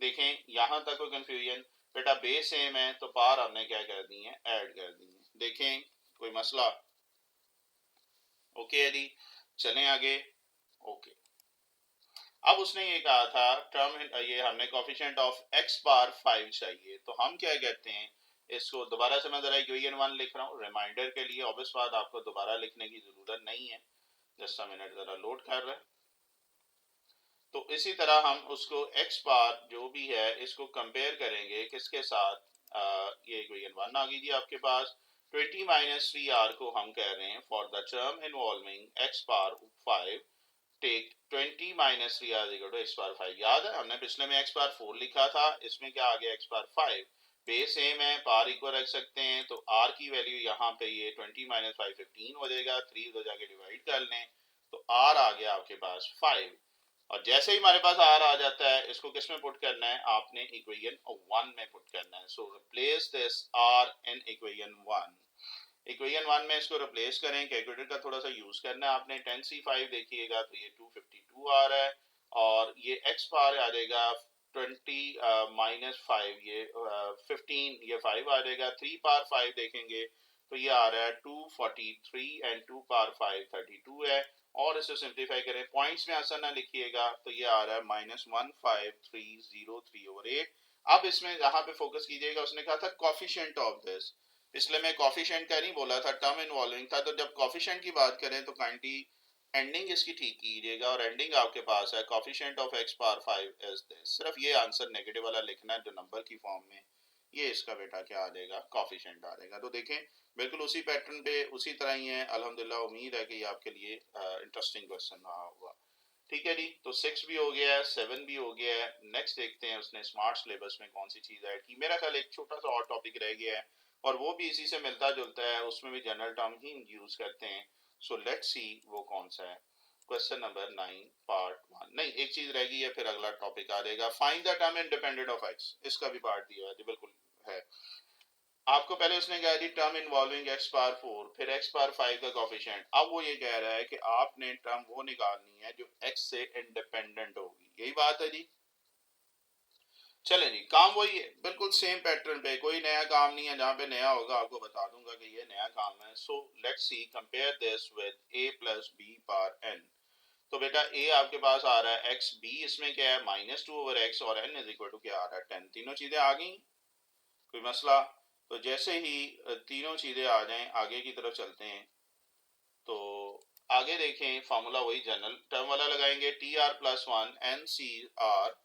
देखें यहां तक कोई कंफ्यूजन, बेटा बेस सेम है तो पावर हमने क्या कर दी है, ऐड कर दी है। देखें कोई मसला, ओके है जी, चलें आगे। ओके, अब उसने ये कहा था टर्म, ये हमने कोएफिशिएंट ऑफ x पावर 5 चाहिए, तो हम क्या कहते हैं इसको, दोबारा से मैं जरा इक्वेशन 1 लिख रहा हूँ रिमाइंडर के लिए, ऑब्वियस बात आपको दोबारा लिखने की जरूरत नहीं है, जस्ट अ मिनट, जरा लोड कर रहा है। तो इसी तरह हम उसको x पावर जो भी है इसको कंपेयर करेंगे किसके साथ, ये इक्वेशन 1 आ गई जी आपके पास। 20 माइनस 3r को हम कह रहे हैं for the term involving x power 5 take 20 minus 3r equal to x power 5। याद है हमने पिछले में x पावर 4 लिखा था, इसमें क्या आ गया x पावर 5, बेस सेम है, पार इक्वल रख सकते हैं, तो आर की वैल्यू यहाँ पे ये 20 माइनस 5 15 हो जाएगा, 3 तो जाके डिवाइड कर लें तो आर आ गया आपके पास 5। और जैसे ही हमारे पास आर आ जाता है, इसको किस में पुट करना है, आपने इक्वेशन 1 में पुट करना है। So replace this R in equation 1। Equation 1 में इसको रिप्लेस करें, कैलकुलेटर का थोड़ा सा यूज करना है आपने। 10c5 देखिएगा तो ये 252 आ रहा है, और ये x बार आ जाएगा 20 माइनस 5, ये 15, ये 5 आ जाएगा। 3 पार 5 देखेंगे तो ये आ रहा है 243 एंड 2 पार 5 32 है। और इसे सिंप्लीफाई करें, पॉइंट्स में आसान ना लिखिएगा, तो ये आ रहा है -15303/8। अब इसमें जहां पे फोकस कीजिएगा, उसने कहा था कॉफिशिएंट ऑफ दिस, इसलिए मैं कॉफिशिएंट का नहीं बोला था, टर्म इन्वॉल्विंग था। तो जब कॉफिशिएंट की बात करें तो काइंडली एंडिंग इसकी ठीक कीजिएगा, और एंडिंग आपके पास है coefficient of x power 5 is this. सिर्फ ये आंसर नेगेटिव वाला लिखना है जो नंबर की फॉर्म में, ये इसका बेटा क्या आ जाएगा, कॉफिशिएंट आ जाएगा। तो देखें बिल्कुल उसी पैटर्न पे उसी तरह ही है। अल्हम्दुलिल्लाह, उम्मीद है कि ये आपके लिए इंटरेस्टिंग क्वेश्चन रहा होगा। ठीक है जी, तो 6 भी हो गया है, 7 भी हो गया है। नेक्स्ट देखते हैं उसने स्मार्ट सिलेबस में कौन सी चीज ऐड की। मेरा ख्याल एक छोटा सा और टॉपिक रह गया है, और वो भी इसी से मिलता जुलता है, उसमें भी जनरल टर्म ही यूज करते हैं। सो लेट्स सी वो कौन सा है। क्वेश्चन नंबर 9 पार्ट 1, नहीं एक चीज रह गई है, फिर अगला टॉपिक आ जाएगा। Find the term independent of x, इसका भी पार्ट दिया है जी, बिल्कुल है। आपको पहले उसने कहा थी टर्म इन्वॉल्विंग x पावर 4, फिर x पावर 5 का कोफिशिएंट। अब वो ये कह रहा है कि आपने टर्म वो निकालनी है जो x से इंडिपेंडेंट होगी। यही बात है जी। चले जी, काम वही है, बिल्कुल सेम पैटर्न पे, कोई नया काम नहीं है। जहां पे नया होगा आपको बता दूंगा कि ये नया काम है। So let's see, compare this with a plus B power n। तो बेटा a आपके पास आ रहा है x, b इसमें क्या है -2/x, और n इज इक्वल टू क्या आ रहा है 10। तीनों चीजें आ गई, कोई मसला? तो जैसे ही तीनों चीजें आ जाएं, आगे की तरफ चलते हैं। तो आगे देखें, फॉर्मूला वही जनरल टर्म वाला लगाएंगे, T R plus 1 N C R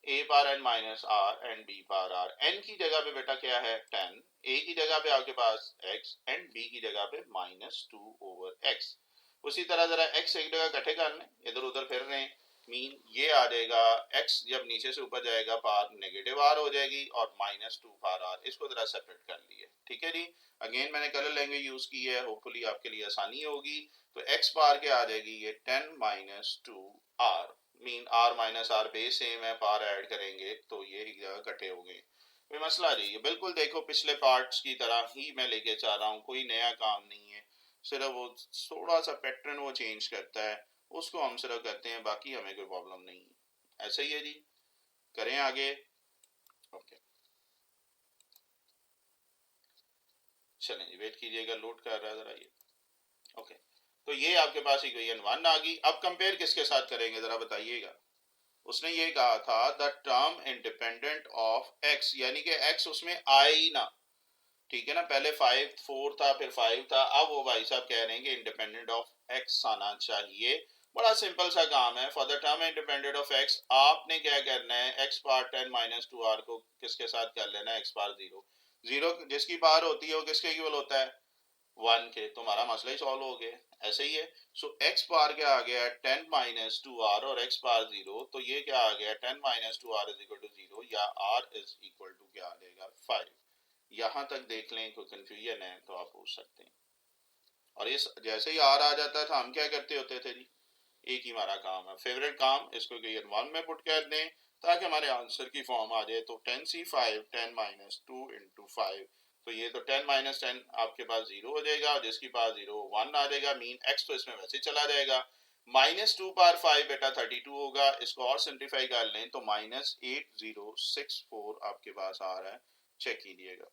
A पार N minus R and B पार आर। एन की जगह पे बेटा क्या है 10, ए की जगह पे आपके पास x, एंड बी की जगह पे -2/x। उसी तरह जरा x एक जगह इकट्ठे कर लें, इधर उधर फिर रहे हैं, मीन ये आ जाएगा x जब नीचे से ऊपर जाएगा पार नेगेटिव आर हो जाएगी, और -2 पार आर। इसको जरा सेपरेट कर लिए, ठीक है जी। अगेन मैंने कलर लैंग्वेज यूज की है, होपफुली आपके लिए आसानी होगी। तो x पार के आ जाएगी ये 10 -2 R, mean R minus R base same है, पार ऐड करेंगे तो ये एक जगह इकट्ठे हो गए। कोई मसला नहीं है, बिल्कुल देखो पिछले पार्ट्स की तरह ही मैं लेके चाह रहा हूँ, कोई नया काम नहीं है। सिर्फ वो थोड़ा सा पैटर्न वो चेंज करता है, उसको हम सिर्फ करते हैं, बाकी हमें कोई प्रॉब्लम नहीं है। ऐसा ही है जी, करें आगे। ओके चलें जी, वेट कीजिएगा, लोड कर रहा है जरा ये। ओके, तो ये आपके पास इक्वेशन 1 आ गई। अब कंपेयर किसके साथ करेंगे जरा बताइएगा। उसने ये कहा था the term independent of x, यानी कि x उसमें आए ही ना, ठीक है ना। पहले 5 4 था, फिर 5 था, अब वो भाई साहब कह रहे हैं कि इंडिपेंडेंट ऑफ x आना चाहिए। बड़ा सिंपल सा काम है। For the term independent of x आपने क्या करना है, x पार 10 -2r को किसके साथ कर लेना है, x पार 0। 0 जिसकी पार होती है वो किसके इक्वल होता है, 1 के। तुम्हारा मसला ही सॉल्व हो गया, ऐसे ही है। सो x बार क्या आ गया 10 -2r, और x बार 0, तो ये क्या आ गया 10 -2r इज इक्वल टू 0, या r इज इक्वल टू क्या आ जाएगा 5। यहां तक देख लें, कोई कंफ्यूजन है तो आप पूछ सकते हैं। और इस जैसे ही r आ जाता था, हम क्या करते होते थे जी, एक ही हमारा काम है, फेवरेट काम, इसको इक्वेशन 1 में पुट कर दें ताकि हमारे आंसर की फॉर्म आ जाए। तो 10c5 10 -2 × 5, तो ये तो 10 - 10 आपके पास 0 हो जाएगा, और जिसकी पास 0 1 आ जाएगा, मीन x तो इसमें वैसे चला जाएगा। -2 पार 5 बेटा 32 होगा। इसको और सिंप्लीफाई कर लें तो -8064 आपके पास आ रहा है, चेक कीजिएगा,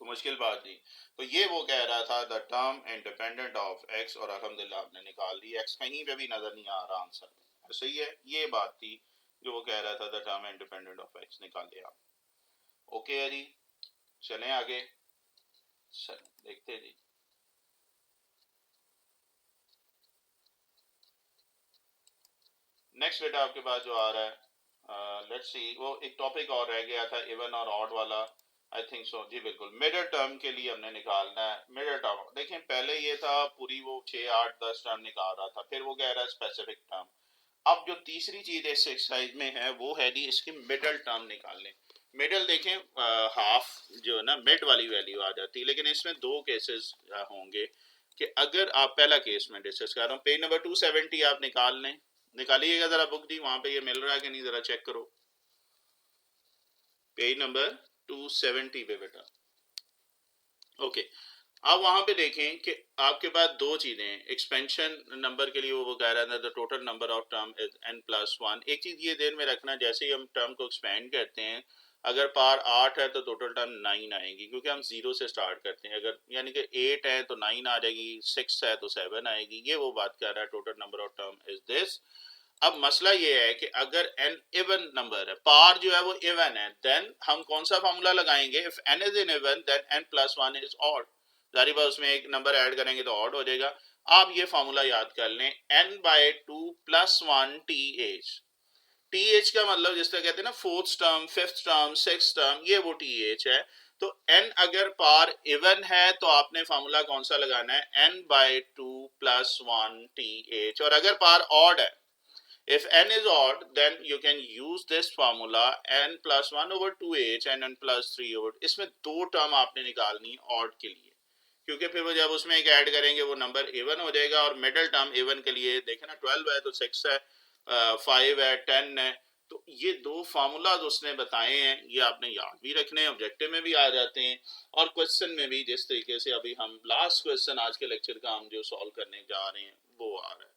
तो मुश्किल बात नहीं। तो ये वो कह रहा था the term independent of x, और अल्हम्दुलिल्लाह आपने निकाल दी। x कहीं पे भी नजर नहीं आ रहा आंसर में, सही है। ये बात थी जो वो कह रहा था, the term independent of x निकाल लिया। ओके है जी, चलें आगे। चलें देखते हैं जी। नेक्स्ट बेटा आपके पास जो आ रहा है, लेट्स सी, वो एक टॉपिक और रह गया था इवन और ऑड वाला, आई थिंक सो जी, बिल्कुल मिडल टर्म के लिए हमने निकालना है। मिडल टर्म देखें, पहले ये था पूरी वो 6 8 10 टर्म निकाल रहा था, फिर वो कह रहा है स्पेसिफिक टर्म। अब जो तीसरी चीज इस एक्सरसाइज में है वो है जी इसके मिडल टर्म निकालने। मिडल देखें, हाफ जो है ना मिड वाली वैल्यू आ जाती है, लेकिन इसमें दो केसेस होंगे कि अगर आप पहला केस में डिस्कस कर रहा हूँ, पेज नंबर 270 आप निकाल लें, निकालिएगा जरा बुक दी, वहां पे ये मिल रहा है कि नहीं जरा चेक करो, पेज नंबर 270 पे बेटा। ओके, आप वहां पे देखें कि आपके पास दो चीजें हैं, एक्सपेंशन नंबर के लिए वो कह रहा था the total number of term is n+1। एक चीज ये ध्यान में रखना, जैसे ही हम टर्म को एक्सपेंड करते हैं, अगर पार 8 है तो टोटल टर्म 9 आएगी, क्योंकि हम 0 से स्टार्ट करते हैं। अगर यानी कि 8 है तो 9 आ जाएगी, 6 है तो 7 आएगी, ये वो बात कर रहा है, total number of term is this. अब मसला ये है कि अगर n इवन नंबर है, पार जो है वो इवन है, देन हम कौन सा फार्मूला लगाएंगे? If n is in even then n+1 is odd. जारी बात उसमें एक नंबर ऐड करेंगे तो ऑड हो जाएगा। आप ये फार्मूला याद कर लें, n/2+1 TH। TH का मतलब जिस तरह कहते हैं ना fourth term, fifth term, six term, ये वो TH है। तो n अगर पार इवन है तो आपने फार्मूला कौन सा लगाना है? n/2+1 TH। और अगर पार ऑड है, if n is odd, then you can use this formula n+1 over 2h and n+3 over। इसमें दो टर्म आपने निकालनी ऑड के लिए, क्योंकि फिर वो जब उसमें एक ऐड करेंगे वो नंबर इवन हो जाएगा। और मिडिल टर्म इवन के लिए देखे ना, 12 है तो 6 है, 5 है, 10 है। तो ये दो फार्मूला उसने बताए हैं, ये आपने याद भी रखने हैं, ऑब्जेक्टिव में भी आ जाते हैं और क्वेश्चन में भी। जिस तरीके से अभी हम लास्ट क्वेश्चन आज के लेक्चर का हम जो सॉल्व करने जा रहे हैं वो आ रहा है।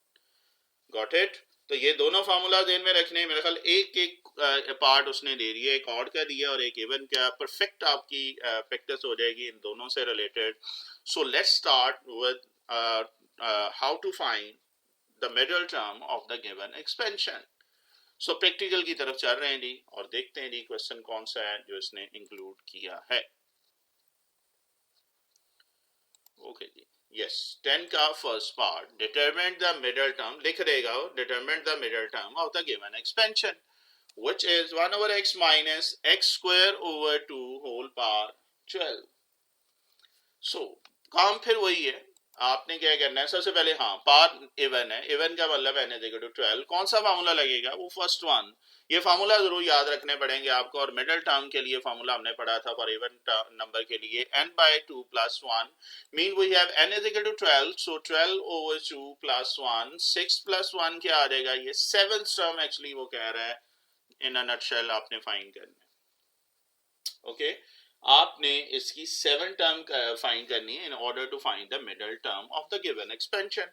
Got it? तो ये दोनों फार्मूला ध्यान में रखने हैं। मेरे ख्याल एक एक पार्ट उसने दे दिया, एक ऑड का दिया और एक इवन का। परफेक्ट आपकी प्रैक्टिस हो जाएगी इन दोनों से related. So let's start with how to find the middle term of the given expansion. So practical की तरफ चल रहे हैं जी, और देखते हैं जी क्वेश्चन कौन सा है जो इसने इंक्लूड किया है। ओके जी, yes, 10 का first part, determine the middle term, लिख देगा वो, determine the middle term of the given expansion, which is 1 over x minus x square over 2 whole power 12। so काम फिर वही है, आपने क्या करना है? सबसे पहले हाँ, पार इवन है, इवन का मतलब n is equal to 12। कौन सा फार्मूला लगेगा? वो फर्स्ट वन। ये फार्मूला जरूर याद रखने पड़ेंगे आपको। और मिडिल टर्म के लिए फार्मूला हमने पढ़ा था फॉर इवन नंबर के लिए, n/2+1 mean we have n is equal to 12, so 12 over 2 plus 1, 6 plus 1 क्या आ जाएगा? ये सेवेंथ टर्म एक्चुअली वो कह रहा है, इन अ नटशेल आपने फाइंड करना है। ओके, आपने इसकी 7 टर्म फाइंड करनी है in order to find the middle term of the given expansion.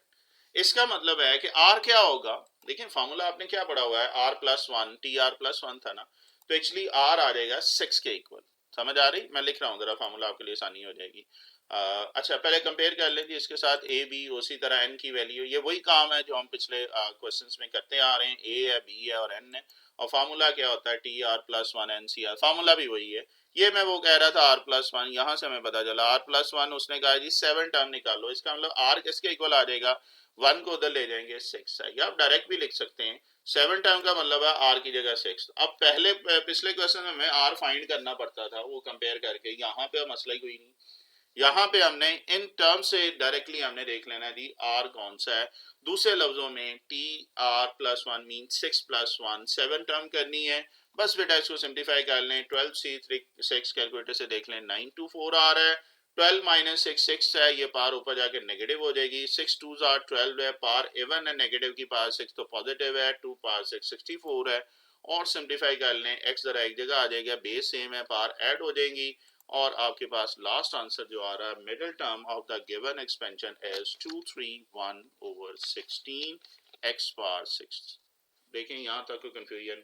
इसका मतलब है कि r क्या होगा? देखिए फार्मूला आपने क्या पढ़ा हुआ है, r+1, tr+1 था ना, तो एक्चुअली r आ जाएगा 6 के इक्वल। समझ आ रही? मैं लिख रहा हूँ जरा, फार्मूला आपके लिए आसानी हो जाएगी। अच्छा, पहले कंपेयर कर लीजिए इसके साथ a b, उसी तरह n की वैल्यू। ये वही काम है जो हम पिछले क्वेश्चंस में करते आ रहे हैं, a है, b है और n है। और फार्मूला क्या होता है? tr+1 ncr, फार्मूला भी वही है। ये मैं वो कह रहा था r+1, यहाँ से हमें पता चला r+1 उसने कहा जी 7 टर्म निकालो। इसका मतलब r किसके इक्वल आ जाएगा? 1 को उधर ले जाएंगे 6 है, या आप डायरेक्ट भी लिख सकते हैं। 7 टर्म का मतलब है r की जगह 6। अब पहले पिछले क्वेश्चन में हमें r फाइंड करना पड़ता था, वो कंपेयर करके। यहाँ पे मसला ही कोई नहीं, यहाँ पे हमने इन टर्म से डायरेक्टली हमने देख लेना दी r कौन सा है। दूसरे लफ्जों में tr+1 मीन 6+1, 7 टर्म करनी है। बस बेटा इसको सिंप्लीफाई कर लें, 12c6 कैलकुलेटर से देख लें, 924 आ रहा है। 12 माइनस 6 6 है, ये पार ऊपर जाके नेगेटिव हो जाएगी। 6 2s are 12 है, पार इवन है, नेगेटिव की पार 6 तो पॉजिटिव है, 2 पार 6 64 है। और सिंप्लीफाई कर लें, x जरा एक जगह आ जाएगा, बेस सेम है, पार ऐड हो जाएंगी। और आपके पास लास्ट आंसर जो आ रहा है, middle term of the given expansion is 231 over 16 x power 6। देखें यहां तक कोई कंफ्यूजन?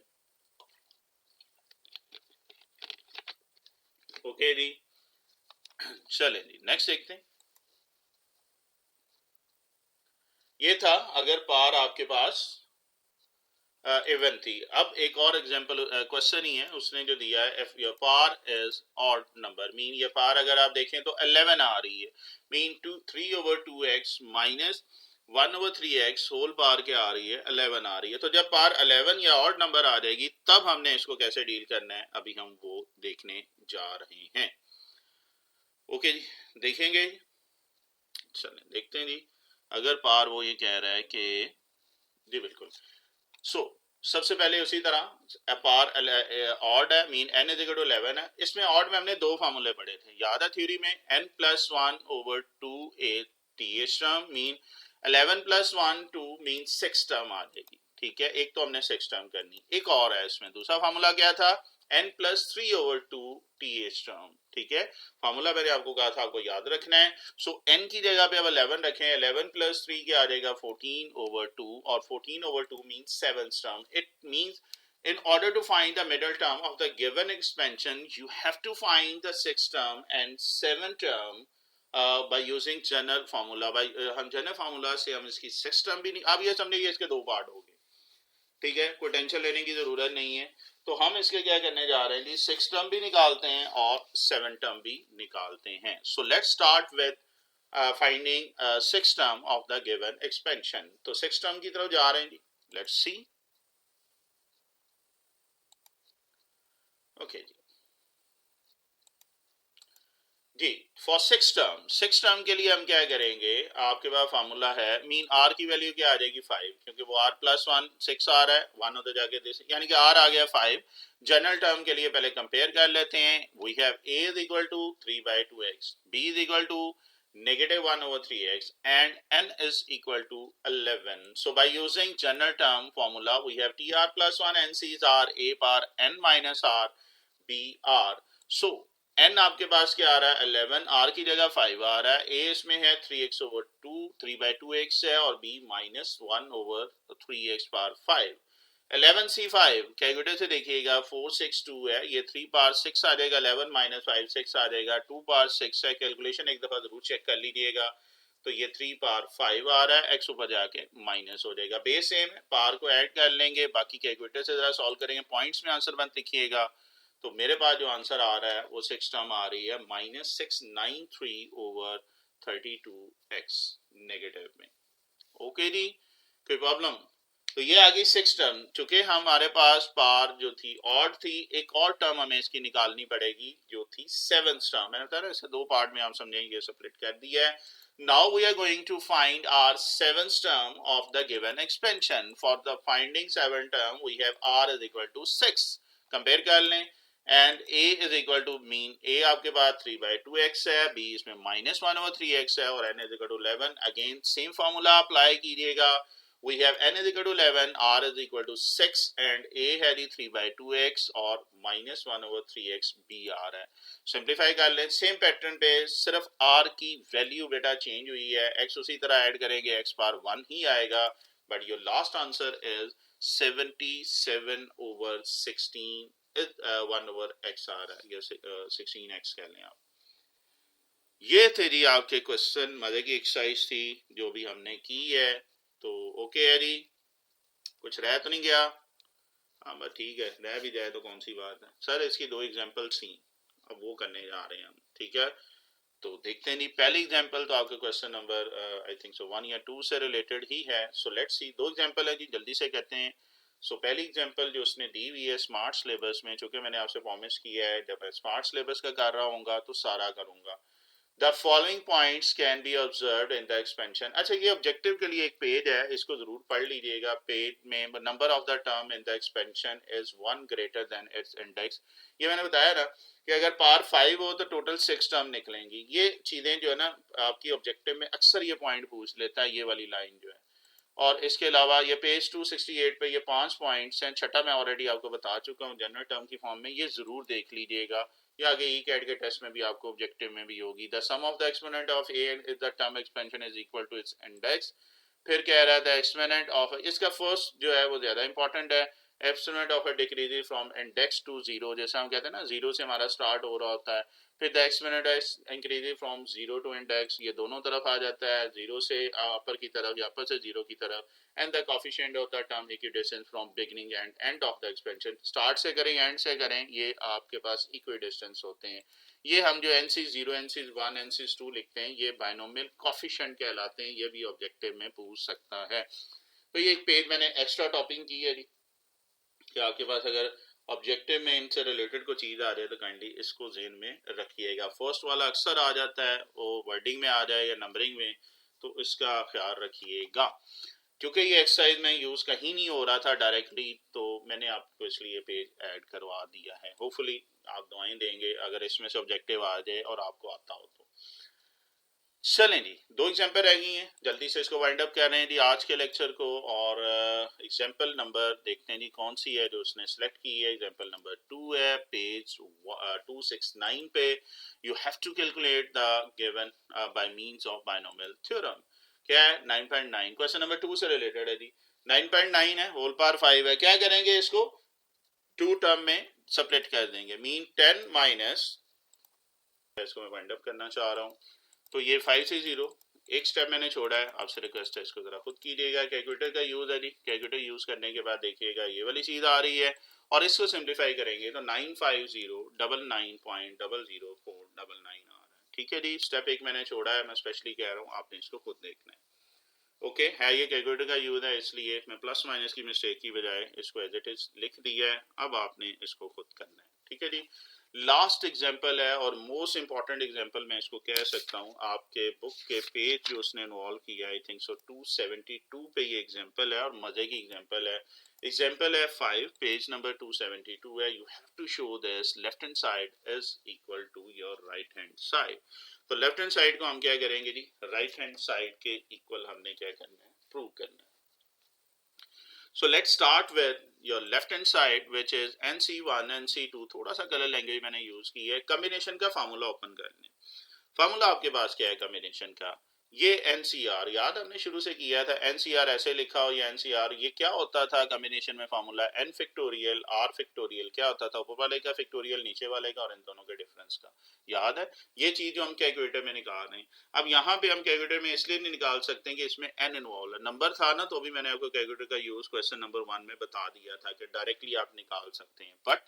ओके जी, चलें जी नेक्स्ट देखते हैं। ये था अगर पार आपके पास इवन थी। अब एक और एग्जांपल क्वेश्चन ही है, उसने जो दिया है, इफ योर पार इज ऑड नंबर, मीन ये पार अगर आप देखें तो 11 आ रही है, mean 3 over 2x minus 1 over 3x whole पार क्या आ रही है? 11 आ रही है। तो जब पार 11 या ऑड नंबर आ जाएगी तब हमने इसको कैसे डील करना है, अभी हम वो देखने जा रहे हैं। ओके जी, देखेंगे। चलें देखते हैं जी। अगर पार वो ये कह रहा है कि जी बिल्कुल, सो सबसे पहले उसी तरह पार ऑड है, mean n is equal to 11 है। इसमें ऑड में हमने दो फार्मूले पढ़े थे, याद है थ्योरी में, n plus 1 over 2 A th term, mean 11 plus 1 2 mean 6 term आ जाएगी। ठीक है, एक तो हमने 6 टर्म करनी, एक और है इसमें दूसरा फार्मूला क्या था, n plus 3 over 2 th term. ठीक है, फार्मूला मैंने आपको कहा था आपको याद रखना है। सो n की जगह पे अब 11 रखें, 11 प्लस 3 क्या आ जाएगा 14 ओवर 2, और 14 over 2 means 7th term. It means in order to find the middle term of the given expansion, you have to find the 6th term and 7th term by using general formula. हम general formula से हम इसकी 6th term भी नहीं, अब ये समझिए इसके दो पार्ट हो गए। ठीक है, कोई टेंशन लेने की जरूरत नहीं है। तो हम इसके क्या करने जा रहे हैं जी, 6th term भी निकालते हैं और 7th term भी निकालते हैं। सो let's start with finding 6th term of the given expansion। तो 6th term की तरफ जा रहे हैं जी, let's see। ओके जी, फॉर 6th term के लिए हम क्या करेंगे, आपके पास फार्मूला है, मीन r की वैल्यू क्या आ जाएगी 5, क्योंकि वो r प्लस 1 6 आ रहा है, 1 होते जाके दे, यानी कि r आ गया 5। जनरल टर्म के लिए पहले कंपेयर कर लेते हैं। We have a is equal to 3/2x, b is equal to -1 over 3x, and n is equal to 11. So by using general term formula, we have tr plus 1 ncs r a par n minus r b r। So n आपके पास क्या आ रहा है 11, r की जगह 5 आ रहा है, a इसमें है 3x over 2, 3/2x है, और b -1 over 3x par 5। 11c5 calculator से देखिएगा 462 है, ये 3 पार 6 आ जाएगा, 11 माइनस 5 6 आ जाएगा, 2 पार 6 है, कैलकुलेशन एक दफा जरूर चेक कर लीजिएगा। तो ये 3 पार 5 आ रहा है, x ऊपर जाके माइनस हो जाएगा, बेस सेम है, पार को ऐड कर लेंगे, बाकी कैलकुलेटर से जरा सॉल्व करेंगे, पॉइंट्स में आंसर बंद लिखिएगा। तो मेरे पास जो आंसर आ रहा है वो 6 टर्म आ रही है -693 ओवर 32x नेगेटिव में। ओके जी, कोई प्रॉब्लम? तो ये आ गई 6 टर्म। चूंकि हमारे पास पार जो थी ऑड थी, एक और टर्म हमें इसकी निकालनी पड़ेगी जो थी 7th टर्म। मैंने बताया इसे दो पार्ट में आप समझेंगे, स्प्लिट कर दिया है। Now we are going to find our 7th term of the given expansion. For the finding 7th term we have r is equal to 6। Compare कर लें, and a is equal to, mean a आपके पास 3/2x है, b इसमें -1 over 3x है, और n is equal to 11। Again same formula apply कीजिएगा। We have n is equal to 11, r is equal to 6, and a है 3/2x और -1 over 3x b आ रहा है। सिंप्लीफाई कर लें सेम पैटर्न पे, सिर्फ r की वैल्यू बेटा चेंज हुई है, x उसी तरह ऐड करेंगे, x बार 1 ही आएगा, but your last answer is 77 over 16 1 over x आ रहा है, या 16x कह लें आप। ये थे जी आपके क्वेश्चन, मजे की एक्सरसाइज थी जो भी हमने की है। तो ओके है जी, कुछ रह तो नहीं गया? हाँ बस ठीक है, रह भी जाए तो कौन सी बात है। सर इसकी दो एग्जांपल्स थी, अब वो करने जा रहे हैं हम। ठीक है, तो देखते हैं जी। पहली एग्जांपल तो आपके question number I think so 1 या 2 से रिलेटेड ही है। सो लेट्स सी, दो एग्जांपल है जी, जल्दी से कहते हैं। सो पहली एग्जांपल जो उसने दी हुई है स्मार्ट सिलेबस में, चूंकि मैंने आपसे प्रॉमिस किया है जब मैं स्मार्ट सिलेबस का कर रहा हूँ तो सारा करूँगा। The following points can be observed in the expansion। अच्छा, ये ऑब्जेक्टिव के लिए एक पेज है, इसको जरूर पढ़ लीजिएगा। पेज में number of the term in the expansion is 1 greater than it's index. ये मैंने बताया ना कि अगर पार 5 हो तो टोटल 6 टर्म निकलेंगी। ये चीजें जो है ना आपकी ऑब्जेक्टिव में अक्सर ये पॉइंट पूछ लेता है, ये वाली लाइन जो है। और इसके अलावा ये पेज 268 पे ये 5 पॉइंट्स हैं। छठा मैं ऑलरेडी आपको बता चुका हूँ जनरल टर्म की फॉर्म में, ये जरूर देख लीजिएगा। या आगे ई कैट के टेस्ट में भी आपको ऑब्जेक्टिव में भी होगी। The sum of the exponent of A is the term expansion is equal to its index. फिर कह रहा है द एक्सपोनेंट ऑफ, इसका फर्स्ट जो है वो ज्यादा इंपॉर्टेंट है, exponent of a decrease from index to 0। जैसे हम कहते हैं ना 0 से हमारा स्टार्ट हो रहा होता है, फिर the exponent increase from 0 to index, ये दोनों तरफ आ जाता है, 0 से अपर की तरफ या अपर से 0 की तरफ। And the coefficient of the term equidistance from beginning and end of the expansion. Start से करें एंड से करें, ये आपके पास इक्विडिस्टेंस होते हैं। ये हम जो NC0 NC1 NC2 लिखते हैं, ये बायनोमियल कोफिशिएंट कहलाते हैं। ये भी ऑब्जेक्टिव में पूछ सकता है। तो ये एक पेज मैंने एक्स्ट्रा टॉपिंग की है जी, कि आपके पास अगर ऑब्जेक्टिव में इनसे रिलेटेड कोई चीज आ जाए तो काइंडली इसको ज़हन में रखिएगा। फर्स्ट वाला अक्सर आ जाता है, वो वर्डिंग में आ जाए या नंबरिंग में, तो इसका ख्याल रखिएगा। क्योंकि ये एक्सरसाइज में यूज कहीं नहीं हो रहा था डायरेक्टली, तो मैंने आपको इसलिए पेज ऐड करवा दिया है। होपफुली आप दुआएं देंगे अगर इसमें से ऑब्जेक्टिव आ जाए और आपको आता हो तो। चलें जी, 2 एग्जाम्पल रह गई हैं, जल्दी से इसको वाइंड अप कर रहे हैं जी आज के लेक्चर को। और एग्जाम्पल नंबर देखते हैं जी कौन सी है जो उसने सेलेक्ट की है। एग्जाम्पल नंबर 2 है, पेज 269 पे। You have to calculate the given by means of binomial theorem. क्या है? 9.9 क्वेश्चन नंबर 2 से रिलेटेड है जी। 9.9 है, होल पावर 5 है। क्या करेंगे? इसको 2 टर्म में सेपरेट कर देंगे। मीन 10 माइनस, इसको मैं वाइंड अप करना चाह रहा हूँ, तो ये 5 से 0 एक स्टेप मैंने छोड़ा है। आपसे रिक्वेस्ट है इसको जरा खुद कीजिएगा। कैलकुलेटर का यूज है जी। कैलकुलेटर यूज करने के बाद देखिएगा ये वाली चीज आ रही है और इसको सिंप्लीफाई करेंगे तो 95099.00499 आ रहा है। ठीक है जी, स्टेप एक मैंने छोड़ा है, मैं स्पेशली कह रहा हूँ, आपने इसको खुद देखना है। ओके है, ये कैलकुलेटर का यूज है, इसलिए मैं प्लस माइनस की मिस्टेक की बजाय इसको एज इट इज लिख दिया है। अब आपने इसको खुद करना है। ठीक है जी, लास्ट एग्जाम्पल है और मोस्ट इंपॉर्टेंट एग्जाम्पल मैं इसको कह सकता हूँ। आपके बुक के पेज जो उसने इन्वॉल्व किया आई थिंक सो 272 पे ये एग्जाम्पल है और मजे की एग्जाम्पल है। एग्जाम्पल है 5, पेज नंबर 272 है। You have to show this left hand side is equal to your right hand side. तो लेफ्ट हैंड साइड को हम क्या करेंगे जी? राइट हैंड साइड के इक्वल हमने क्या करना है? प्रूव करना है। So let's start with your left hand side which is NC1 NC2। थोड़ा सा कलर लैंग्वेज मैंने यूज की है। कॉम्बिनेशन का फार्मूला ओपन करने। फार्मूला आपके पास क्या है कॉम्बिनेशन का? ये NCR याद हमने शुरू से किया था। NCR ऐसे लिखा हो या NCR, ये क्या होता था कॉम्बिनेशन में formula? n factorial r factorial क्या होता था? ऊपर वाले का फैक्टोरियल नीचे वाले का और इन दोनों के डिफरेंस का। याद है ये चीज जो हम कैलकुलेटर में निकाल रहे हैं। अब यहाँ पे हम कैलकुलेटर में इसलिए नहीं निकाल सकते कि इसमें n इन्वॉल्व है। नंबर था ना, तो भी मैंने आपको कैलकुलेटर का यूज क्वेश्चन नंबर 1 में बता दिया था कि डायरेक्टली आप निकाल सकते हैं, बट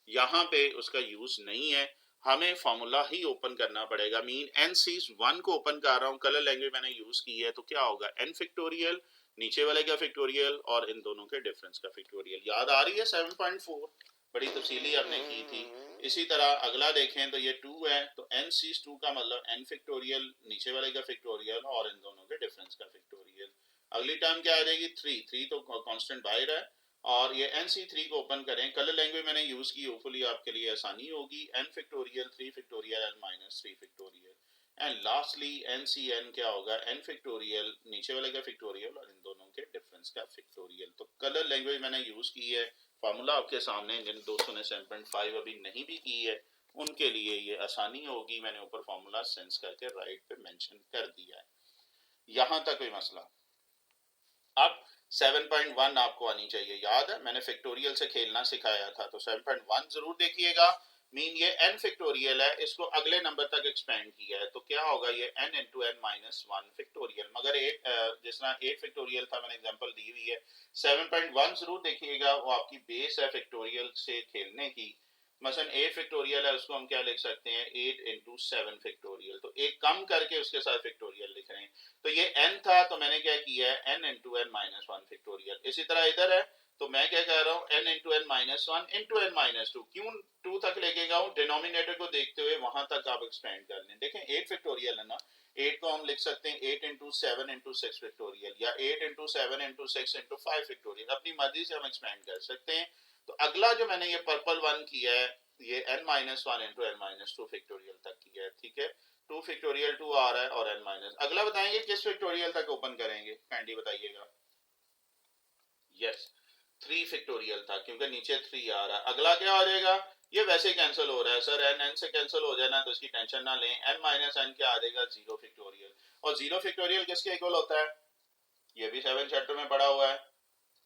यहाँ पे उसका यूज नहीं है। हमें फॉर्मूला ही ओपन करना पड़ेगा। मीन NC1 को ओपन कर रहा हूँ, कलर लैंग्वेज मैंने यूज की है, तो क्या होगा? n फैक्टोरियल नीचे वाले का फैक्टोरियल और इन दोनों के डिफरेंस का फैक्टोरियल। याद आ रही है? 7.4 बड़ी तफसीली हमने की थी। इसी तरह अगला देखें तो ये 2 है, तो NC2 का मतलब n फैक्टोरियल नीचे वाले का फैक्टोरियल और इन दोनों के डिफरेंस का फैक्टोरियल। अगली टर्म क्या आ जाएगी? 3 तो कांस्टेंट बाहर है और ये NC3 को ओपन करें। कलर लैंग्वेज मैंने यूज की, होपफुली आपके लिए आसानी होगी। n factorial 3 factorial n minus 3 factorial and lastly NCN क्या होगा? n फैक्टोरियल नीचे वाले का फैक्टोरियल और इन दोनों के डिफरेंस का फैक्टोरियल। तो कलर लैंग्वेज मैंने यूज की है। फार्मूला आपके सामने, जिन दोस्तों ने 7.5 अभी नहीं भी की है उनके लिए ये आसानी होगी। मैंने ऊपर फार्मूला सेंस करके राइट पे मेंशन कर दिया है। यहां तक कोई मसला? अब 7.1 आपको आनी चाहिए। याद है मैंने फैक्टोरियल से खेलना सिखाया था, तो 7.1 जरूर देखिएगा। मीन ये n फैक्टोरियल है, इसको अगले नंबर तक एक्सपेंड किया है, तो क्या होगा? ये n into n minus 1 factorial. मगर 8 जिस तरह 8 फैक्टोरियल था, मैंने एग्जांपल दी हुई है। 7.1 जरूर देखिएगा, वो आपकी बेस है फैक्टोरियल से खेलने की। मसलन 8 फैक्टोरियल है, उसको हम क्या लिख सकते हैं? 8 इंटू 7 फैक्टोरियल। तो एक कम करके उसके साथ फैक्टोरियल लिख रहे हैं। तो ये n था, तो मैंने क्या किया है? n into n minus 1 factorial. इसी तरह इधर है, तो मैं क्या कह रहा हूँ? n into n minus 1 into n minus 2। क्यों 2 तक लेके गया हूँ? डिनोमिनेटर को देखते हुए वहां तक आप एक्सपेंड कर लें। देखें 8 फैक्टोरियल है ना, 8 को हम लिख सकते हैं 8 इंटू 7 इंटू 6 फैक्टोरियल या 8 इंटू 7 इंटू 6 इंटू 5 फैक्टोरियल। अपनी मर्जी से हम एक्सपेंड कर सकते हैं। तो अगला जो मैंने ये पर्पल वन किया है, ये n minus 1 into n minus 2 factorial तक किया है। ठीक है, 2 फैक्टोरियल 2 आ रहा है और n माइनस। अगला बताएंगे किस फैक्टोरियल तक ओपन करेंगे? काइंडली बताइएगा। यस, 3 फैक्टोरियल था, क्योंकि नीचे 3 आ रहा है। अगला क्या आ जाएगा? ये वैसे कैंसिल हो रहा है सर, n से कैंसिल हो जाना, तो इसकी टेंशन ना लें। n माइनस n क्या आ जाएगा? 0 फैक्टोरियल। और 0 फैक्टोरियल किसके इक्वल होता है? ये भी 7 चैप्टर में पढ़ा हुआ है।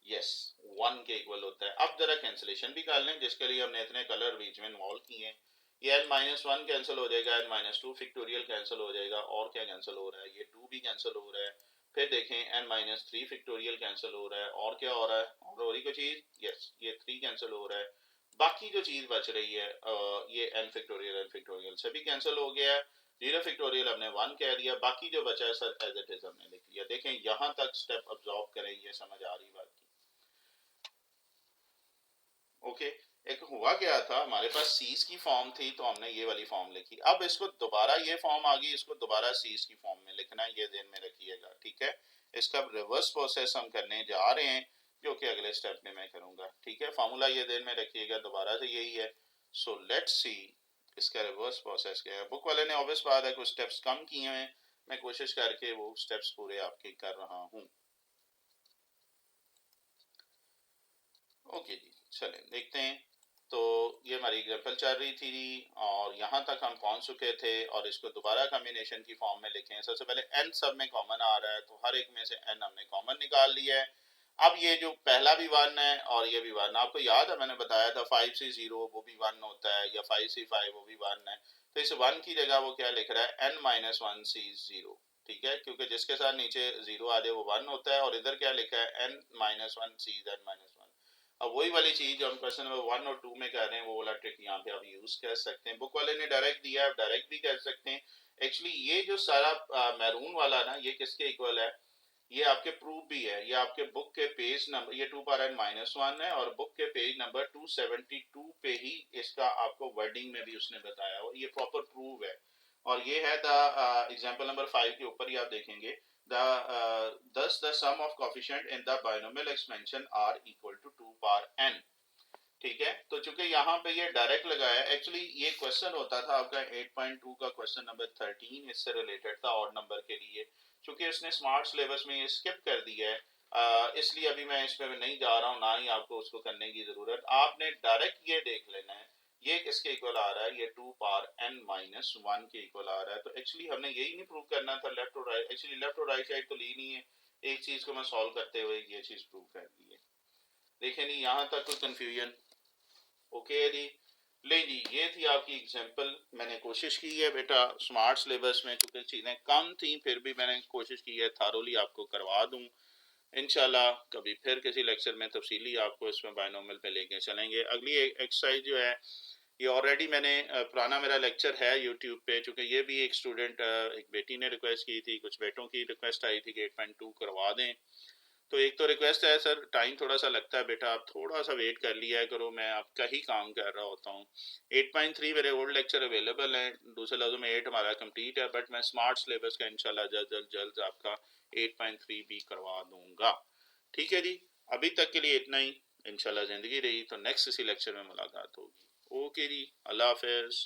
यस, 1 के इक्वल होता है। अब जरा कैंसिलेशन भी कर लें, जिसके लिए हमने इतने कलर बीच में इन्वॉल्व किए हैं। ये n माइनस 1 कैंसिल हो जाएगा, n माइनस 2 फैक्टोरियल कैंसिल हो जाएगा, और क्या कैंसिल हो रहा है? ये 2 भी कैंसिल हो रहा है। फिर देखें n माइनस 3 फैक्टोरियल कैंसिल हो रहा है, और क्या हो रहा है? और हो रही कोई चीज? यस, ये 3 कैंसिल हो रहा है। बाकी जो चीज बच रही है ये n फैक्टोरियल से भी कैंसिल हो गया है। 0 फैक्टोरियल हमने 1 कह दिया, बाकी जो बचा है सर एज इट इज हमने लिख लिया। देखें यहां तक स्टेप ऑब्जर्व करें, ये समझ आ रही बात की? ओके, एक हुआ क्या था, हमारे पास सीज की फॉर्म थी, तो हमने ये वाली फॉर्म लिखी। अब इसको दोबारा ये फॉर्म आ गई, इसको दोबारा सीज की फॉर्म में लिखना है, ये ध्यान में रखिएगा। ठीक है, इसका रिवर्स प्रोसेस हम करने जा रहे हैं, जो कि अगले स्टेप में मैं करूंगा। ठीक है, फार्मूला ये ध्यान में रखिएगा, दोबारा से यही है। सो लेट्स सी इसका रिवर्स प्रोसेस क्या है। बुक वाले ने ऑब्वियस बात है कुछ स्टेप्स कम किए हैं, मैं कोशिश करके वो स्टेप्स पूरे आपके कर रहा हूँ। ओके जी, चलें देखते हैं। तो ये हमारी एग्जाम्पल चल रही थी और यहाँ तक हम पहुँच चुके थे, और इसको दोबारा कम्बिनेशन की फॉर्म में लिखें। सबसे पहले n सब में कॉमन आ रहा है, तो हर एक में से n हमने कॉमन निकाल लिया है। अब ये जो पहला भी 1 है और ये भी 1, आपको याद है मैंने बताया था 5C0 वो भी 1 होता है, या 5C5 वो भी 1 है। तो इस 1 की जगह वो क्या लिख रहा है, n-1C0। ठीक है, क्योंकि जिसके साथ नीचे 0 आ जाए वो 1 होता है, और इधर क्या लिखा है, n-1C(n-1). अब वही वाली चीज जो हम क्वेश्चन नंबर 1 और 2 में कर रहे हैं, वो वाला ट्रिक यहाँ पे आप यूज कर सकते हैं। बुक वाले ने डायरेक्ट दिया है, आप डायरेक्ट भी कर सकते हैं। एक्चुअली ये जो सारा मैरून वाला ना, ये किसके इक्वल है, ये आपके प्रूफ भी है, ये आपके बुक के पेज नंबर, ये 2n-1 है, और बुक के पेज नंबर 272 पे ही इसका आपको वर्डिंग में भी उसने बताया, और ये प्रॉपर प्रूफ है। और ये है द एग्जांपल नंबर 5 के ऊपर ही आप देखेंगे, thus the sum of coefficient in the binomial expansion are equal to 2 power n। ठीक है, तो चूंकि यहाँ पे ये डायरेक्ट लगाया, एक्चुअली ये क्वेश्चन होता था आपका 8.2 का क्वेश्चन नंबर 13, इससे रिलेटेड था ऑड नंबर के लिए। चूंकि इसने स्मार्ट सिलेबस में ये स्किप कर दिया है, इसलिए अभी मैं इस पे नहीं जा रहा हूँ, ना ही आपको उसको करने की जरूरत। आपने डायरेक्ट ये देख लेना है, ये किसके इक्वल आ रहा है, ये 2 पावर n-1 के इक्वल आ रहा है। तो एक्चुअली हमने यही नहीं प्रूव करना था लेफ्ट और राइट, एक्चुअली लेफ्ट और राइट साइड तो ली नहीं है, एक चीज को मैं सॉल्व करते हुए ये चीज प्रूव कर दी है। देखें नहीं यहाँ तक कोई कंफ्यूजन? ओके जी, ले जी, ये थी आपकी एग्जांपल। मैंने कोशिश की है बेटा स्मार्ट सिलेबस में, क्योंकि चीज़ें कम थी, फिर भी मैंने कोशिश की है थारोली आपको करवा दूं। इंशाल्लाह कभी फिर किसी लेक्चर में तफसीली आपको इसमें बायनोमियल पे लेके चलेंगे। अगली एक्सरसाइज जो है, ये ऑलरेडी मैंने पुराना मेरा लेक्चर है यूट्यूब पे, चूँकि ये भी एक स्टूडेंट, एक बेटी ने रिक्वेस्ट की थी, कुछ बेटों की रिक्वेस्ट आई थी कि 8.2 करवा दें। तो एक तो रिक्वेस्ट है सर, टाइम थोड़ा सा लगता है बेटा, आप थोड़ा सा वेट कर लिया करो, मैं आपका ही काम कर रहा होता हूँ। 8.3 मेरे ओल्ड लेक्चर अवेलेबल हैं, दूसरे लफ्ज़ों में 8 हमारा कंप्लीट है, बट मैं स्मार्ट सिलेबस का इंशाल्लाह जल्द आपका 8.3 भी करवा दूंगा। ठीक है जी, अभी तक के लिए इतना ही। इंशाल्लाह ज़िंदगी रही तो नेक्स्ट इसी लेक्चर में मुलाकात होगी। ओके जी, अल्लाह हाफिज़।